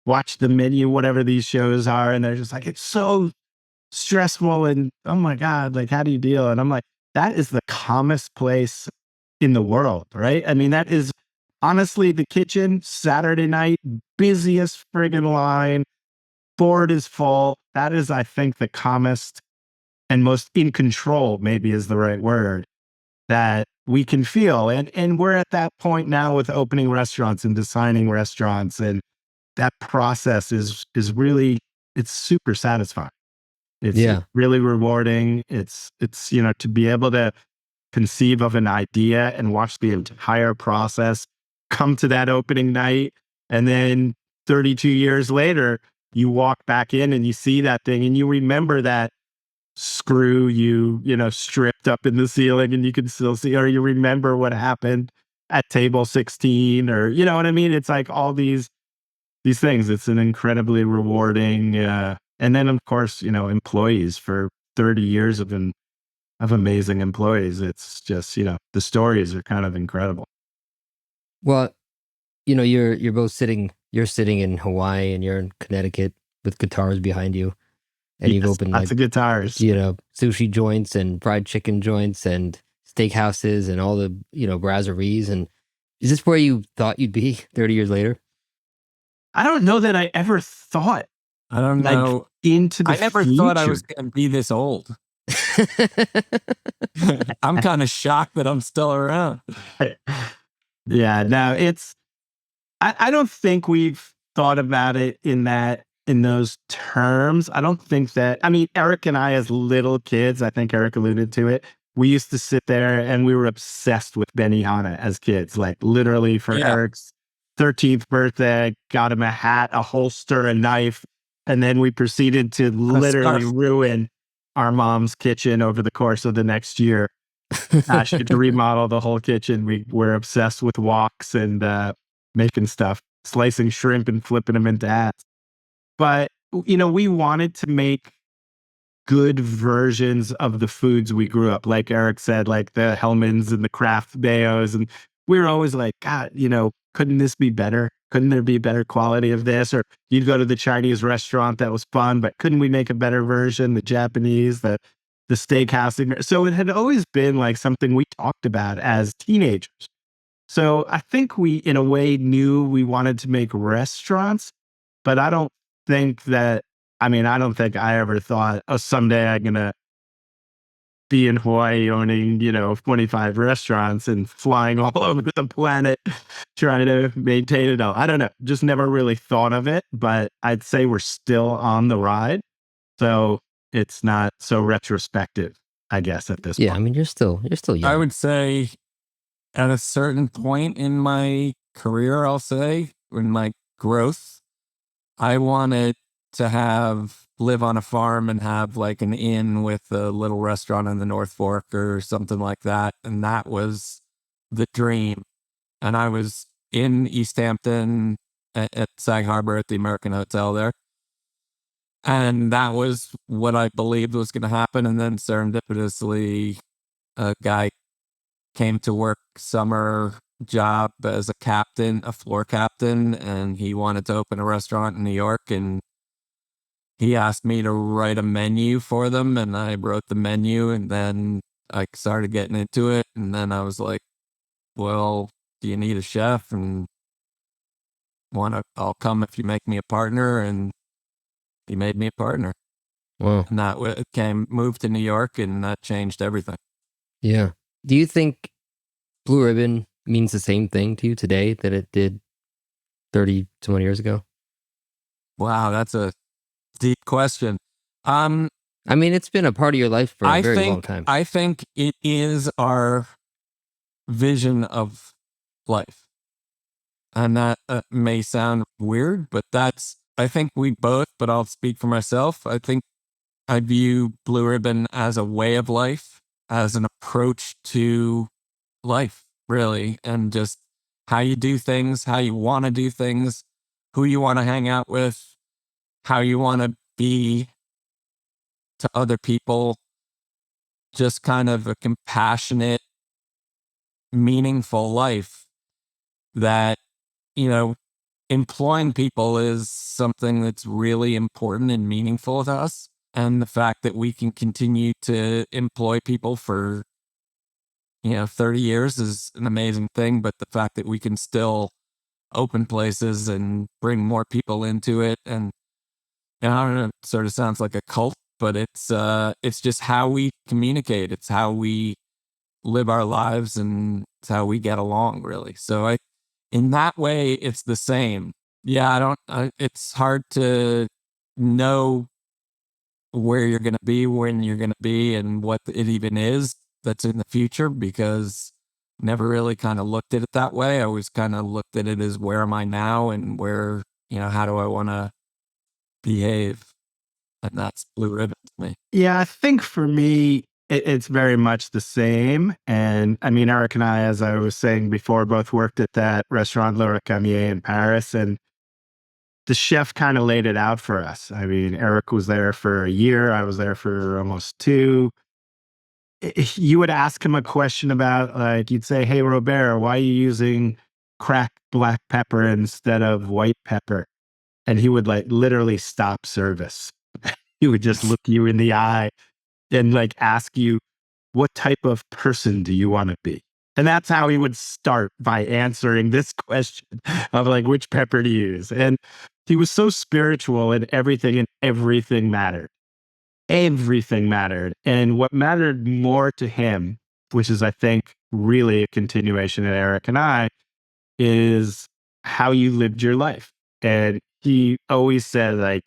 watch the menu, whatever these shows are. And they're just like, it's so stressful. And oh my God, like, how do you deal? And I'm like, that is the calmest place in the world, right? I mean, that is honestly the kitchen, Saturday night, busiest friggin' line, board is full. That is, I think, the calmest and most in control, maybe is the right word, that we can feel. And we're at that point now with opening restaurants and designing restaurants. And that process is really, it's super satisfying. It's yeah. really rewarding. It's, to be able to conceive of an idea and watch the entire process come to that opening night. And then 32 years later, you walk back in and you see that thing and you remember that screw stripped up in the ceiling and you can still see, or you remember what happened at table 16, or you know what I mean? It's like all these things. It's an incredibly rewarding, and then of course, employees for 30 years of amazing employees. It's just, the stories are kind of incredible. Well, you're sitting in Hawaii and you're in Connecticut with guitars behind you, and you've Yes, opened lots of guitars. sushi joints and fried chicken joints and steakhouses and all the brasseries. And is this where you thought you'd be 30 years later? I don't know that I ever thought I don't like know. into the I never future. thought I was going to be this old. I'm kind of shocked that I'm still around. Yeah, no, I don't think we've thought about it in those terms. I don't think that, I mean, Eric and I as little kids, I think Eric alluded to it. We used to sit there and we were obsessed with Benihana as kids, like literally for Yeah. Eric's 13th birthday, got him a hat, a holster, a knife. And then we proceeded to literally scarf. ruin our mom's kitchen over the course of the next year. She had to remodel the whole kitchen. We were obsessed with woks and making stuff, slicing shrimp and flipping them into hats. But, we wanted to make good versions of the foods we grew up. Like Eric said, like the Hellmann's and the Kraft Mayos. And we were always like, God, couldn't this be better? Couldn't there be better quality of this? Or you'd go to the Chinese restaurant that was fun, but couldn't we make a better version? The Japanese, the steakhouse. So it had always been like something we talked about as teenagers. So I think we, in a way, knew we wanted to make restaurants, but I don't think I ever thought, oh, someday I'm going to be in Hawaii owning, 25 restaurants and flying all over the planet trying to maintain it all. I don't know. Just never really thought of it, but I'd say we're still on the ride. So it's not so retrospective, I guess, at this Yeah, point. I mean, you're still young. I would say at a certain point in my career, I'll say, in my growth, I wanted to live on a farm and have like an inn with a little restaurant in the North Fork or something like that. And that was the dream. And I was in East Hampton at Sag Harbor at the American Hotel there. And that was what I believed was going to happen. And then serendipitously, a guy came to work summer job as a floor captain, and he wanted to open a restaurant in New York. And he asked me to write a menu for them, and I wrote the menu, and then I started getting into it. And then I was like, well, do you need a chef? And I'll come if you make me a partner. And he made me a partner. Wow. And moved to New York, and that changed everything. Yeah. Do you think Blue Ribbon means the same thing to you today that it did 30, 20 years ago? Wow, that's a deep question. I mean, it's been a part of your life for a very long time. I think it is our vision of life. And that may sound weird, but I think we both, but I'll speak for myself. I think I view Blue Ribbon as a way of life, as an approach to life, really, and just how you do things, how you want to do things, who you want to hang out with, how you want to be to other people, just kind of a compassionate, meaningful life that, you know, employing people is something that's really important and meaningful to us. And the fact that we can continue to employ people for, 30 years is an amazing thing. But the fact that we can still open places and bring more people into it. And, I don't know, it sort of sounds like a cult, but it's just how we communicate. It's how we live our lives, and it's how we get along, really. So in that way, it's the same. Yeah, it's hard to know where you're going to be, when you're going to be, and what it even is that's in the future, because never really kind of looked at it that way. I always kind of looked at it as, where am I now, and where, how do I want to behave? And that's Blue Ribbon to me. Yeah, I think for me, it's very much the same. And I mean, Eric and I, as I was saying before, both worked at that restaurant Le Recamier in Paris, and the chef kind of laid it out for us. I mean, Eric was there for a year. I was there for almost 2. You would ask him a question about, like, you'd say, "Hey, Robert, why are you using cracked black pepper instead of white pepper?" And he would, like, literally stop service. He would just look you in the eye and, like, ask you, what type of person do you want to be? And that's how he would start, by answering this question of, like, which pepper to use. And he was so spiritual in everything, and everything mattered. Everything mattered. And what mattered more to him, which is, I think, really a continuation in Eric and I, is how you lived your life. And he always said, like,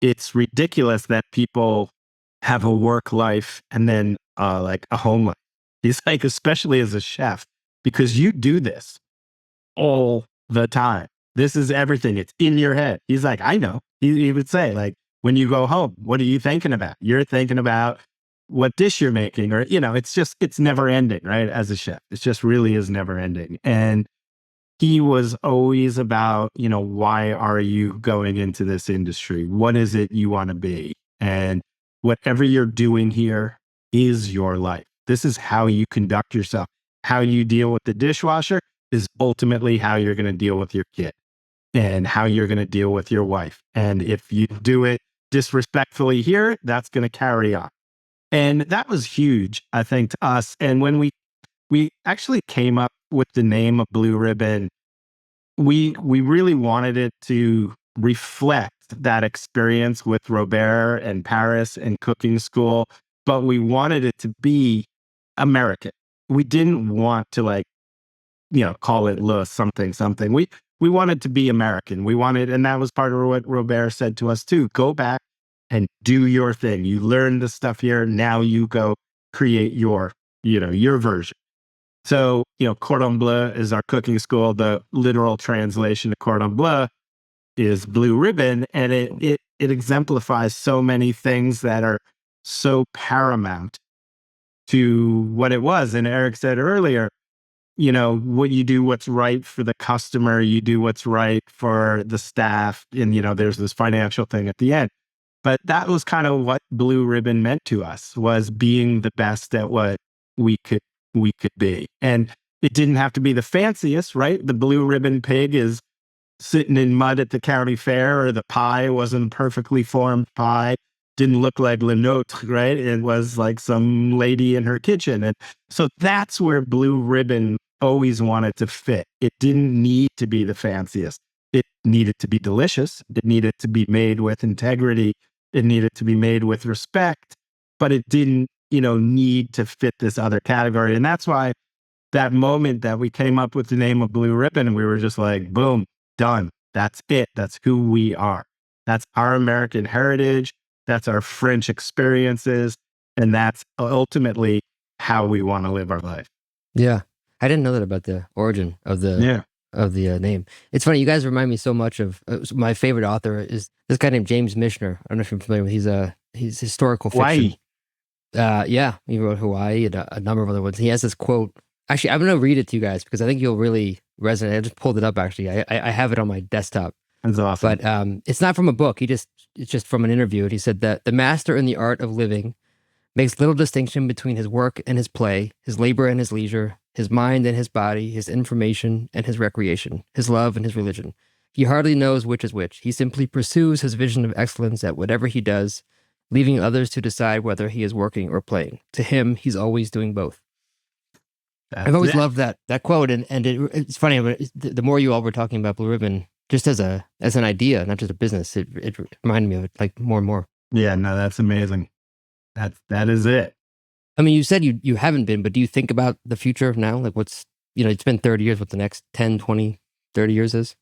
it's ridiculous that people have a work life and then like a home life. He's like, especially as a chef, because you do this all the time. This is everything. It's in your head. He's like, I know. He would say, like, when you go home, what are you thinking about? You're thinking about what dish you're making, or, it's never ending, right? As a chef, it just really is never ending. And he was always about, why are you going into this industry? What is it you want to be? And whatever you're doing here is your life. This is how you conduct yourself. How you deal with the dishwasher is ultimately how you're going to deal with your kid, and how you're going to deal with your wife. And if you do it disrespectfully here, that's going to carry on. And that was huge, I think, to us. And when we actually came up with the name of Blue Ribbon, we really wanted it to reflect that experience with Robert and Paris and cooking school, but we wanted it to be American. We didn't want to, like, call it Le something something. We wanted to be American. We wanted, and that was part of what Robert said to us too. Go back and do your thing. You learn the stuff here. Now you go create your version. So, Cordon Bleu is our cooking school. The literal translation of Cordon Bleu is Blue Ribbon, and it exemplifies so many things that are so paramount to what it was. And Eric said earlier, what you do, what's right for the customer, you do what's right for the staff, and there's this financial thing at the end. But that was kind of what Blue Ribbon meant to us, was being the best at what we could be. And it didn't have to be the fanciest, right? The Blue Ribbon pig is sitting in mud at the county fair, or the pie wasn't a perfectly formed pie, didn't look like Le Nôtre, right? It was like some lady in her kitchen. And so that's where Blue Ribbon always wanted to fit. It didn't need to be the fanciest. It needed to be delicious. It needed to be made with integrity. It needed to be made with respect, but it didn't, need to fit this other category. And that's why that moment that we came up with the name of Blue Ribbon, we were just like, boom, done. That's it. That's who we are. That's our American heritage. That's our French experiences. And that's ultimately how we want to live our life. Yeah. I didn't know that about the origin of the name. It's funny. You guys remind me so much of my favorite author is this guy named James Michener. I don't know if you're familiar with. He's historical fiction. Yeah, he wrote Hawaii and a number of other ones. He has this quote. Actually, I'm going to read it to you guys because I think you'll really resonate. I just pulled it up. Actually, I have it on my desktop. That's awesome. But it's not from a book. It's just from an interview. And he said that the master in the art of living makes little distinction between his work and his play, his labor and his leisure, his mind and his body, his information and his recreation, his love and his religion. He hardly knows which is which. He simply pursues his vision of excellence at whatever he does, leaving others to decide whether he is working or playing. To him, he's always doing both. I've always loved that quote, and it's funny. But the more you all were talking about Blue Ribbon, just as an idea, not just a business, it reminded me of it like more and more. Yeah, no, that's amazing. That is it. I mean, you said you haven't been, but do you think about the future now? Like what's, it's been 30 years, what the next 10, 20, 30 years is?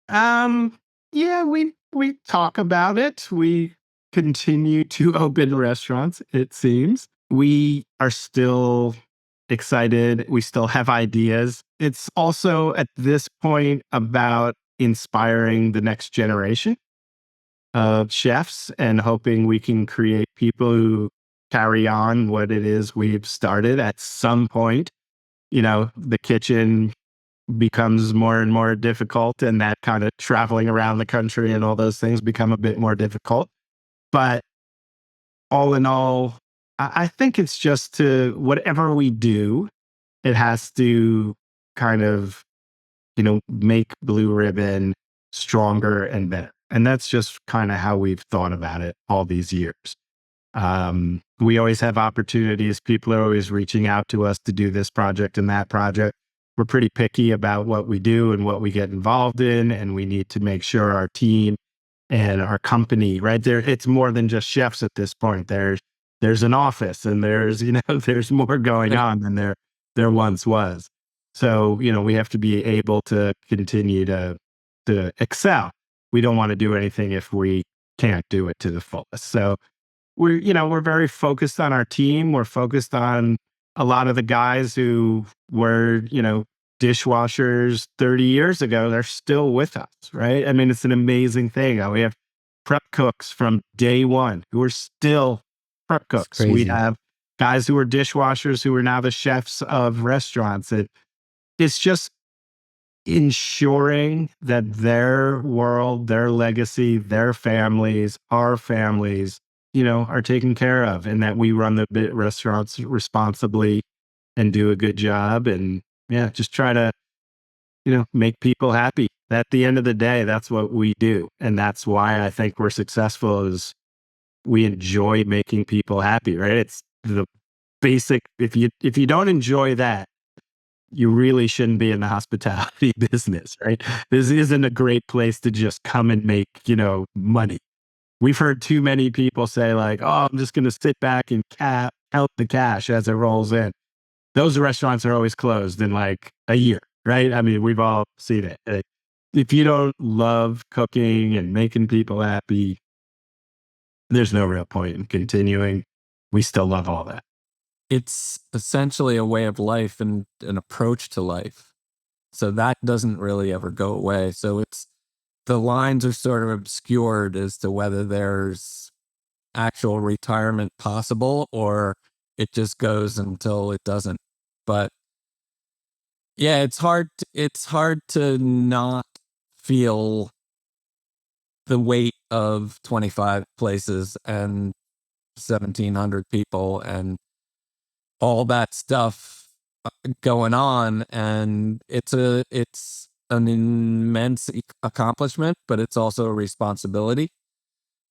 Yeah, we talk about it. We continue to open restaurants, it seems. We are still excited. We still have ideas. It's also at this point about inspiring the next generation of chefs and hoping we can create people who carry on what it is we've started. At some point, the kitchen becomes more and more difficult, and that kind of traveling around the country and all those things become a bit more difficult. But all in all, I think it's just to whatever we do, it has to kind of, make Blue Ribbon stronger and better. And that's just kind of how we've thought about it all these years. We always have opportunities. People are always reaching out to us to do this project and that project. We're pretty picky about what we do and what we get involved in. And we need to make sure our team and our company, right there, it's more than just chefs at this point. There's an office, and there's, there's more going on than there once was. So, we have to be able to continue to excel. We don't want to do anything if we can't do it to the fullest. So we're very focused on our team. We're focused on a lot of the guys who were, dishwashers 30 years ago. They're still with us, right? I mean, it's an amazing thing. We have prep cooks from day one who are still prep cooks. We have guys who are dishwashers who are now the chefs of restaurants. It's just ensuring that their world, their legacy, their families, our families, are taken care of, and that we run the restaurants responsibly and do a good job. And just try to, make people happy. At the end of the day, that's what we do. And that's why I think we're successful, is we enjoy making people happy, right? It's the basic, if you don't enjoy that, you really shouldn't be in the hospitality business, right? This isn't a great place to just come and make, money. We've heard too many people say like, oh, I'm just going to sit back and count the cash as it rolls in. Those restaurants are always closed in like a year, right? I mean, we've all seen it. If you don't love cooking and making people happy, there's no real point in continuing. We still love all that. It's essentially a way of life and an approach to life. So that doesn't really ever go away. So the lines are sort of obscured as to whether there's actual retirement possible or it just goes until it doesn't. But yeah, it's hard to not feel the weight of 25 places and 1,700 people and all that stuff going on. And it's an immense accomplishment, but it's also a responsibility.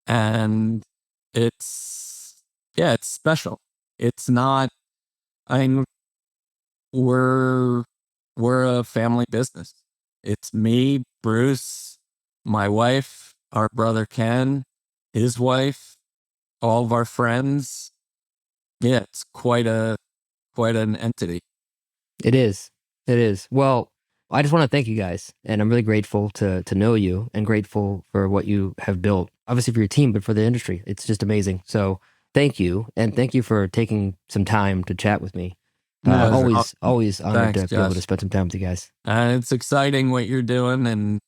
And it's special. It's not, I mean, we're a family business. It's me, Bruce, my wife, our brother Ken, his wife, all of our friends. Yeah, it's quite an entity. It is. It is. Well, I just want to thank you guys, and I'm really grateful to know you and grateful for what you have built. Obviously for your team, but for the industry, it's just amazing. So thank you, and thank you for taking some time to chat with me. No, Always honored Thanks, to be able Josh. to spend some time with you guys. It's exciting what you're doing, and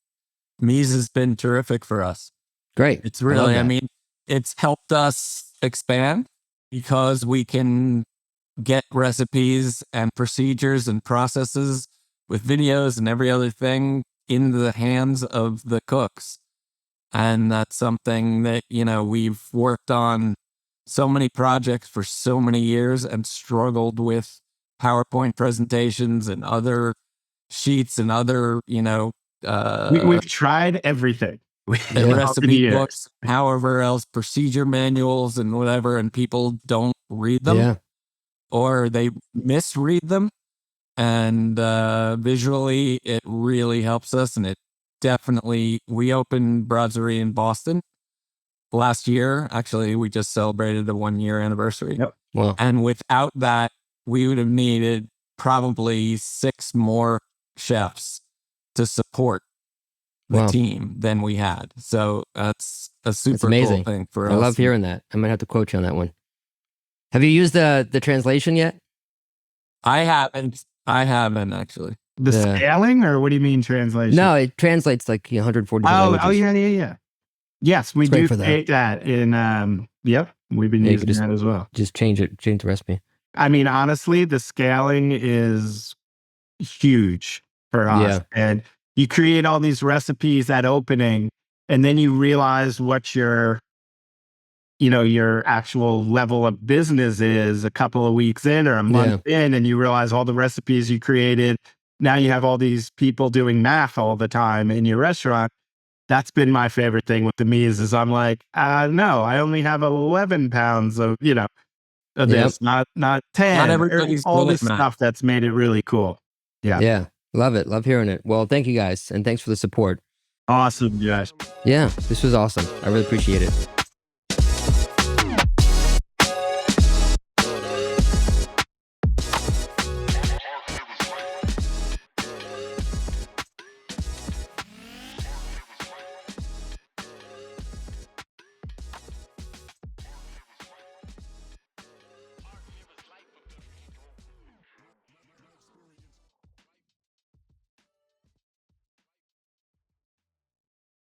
meez has been terrific for us. Great. It's love really, that. I mean, it's helped us expand because we can get recipes and procedures and processes with videos and every other thing in the hands of the cooks. And that's something that, we've worked on so many projects for so many years and struggled with PowerPoint presentations and other sheets and other, we've tried everything. Yeah. recipe books, however else, procedure manuals and whatever, and people don't read them Yeah. or they misread them. And visually, it really helps us. And we opened Brasserie in Boston last year. Actually, we just celebrated the 1-year anniversary. Yep. Well, And without that, we would have needed probably 6 more chefs to support the wow. team than we had. So that's a That's super cool amazing. thing for I us. love hearing that. I might have to quote you on that one. Have you used the translation yet? I haven't actually. The Yeah. scaling, or what do you mean translation? No, it translates like 140 Oh, languages. yeah. Yes, we It's great do for that. take that in. Yep, we've been Yeah, you using could just- that as well. Just change the recipe. I mean, honestly, the scaling is huge for us. Yeah. And you create all these recipes at opening, and then you realize what your actual level of business is a couple of weeks in or a month in, and you realize all the recipes you created. Now you have all these people doing math all the time in your restaurant. That's been my favorite thing with the meez is I'm like, no, I only have 11 pounds of, of this, not 10. Not or everybody's all good at this math. stuff that's made it really cool. Yeah. Yeah. Love it. Love hearing it. Well, thank you guys. And thanks for the support. Awesome, Josh. Yeah. This was awesome. I really appreciate it.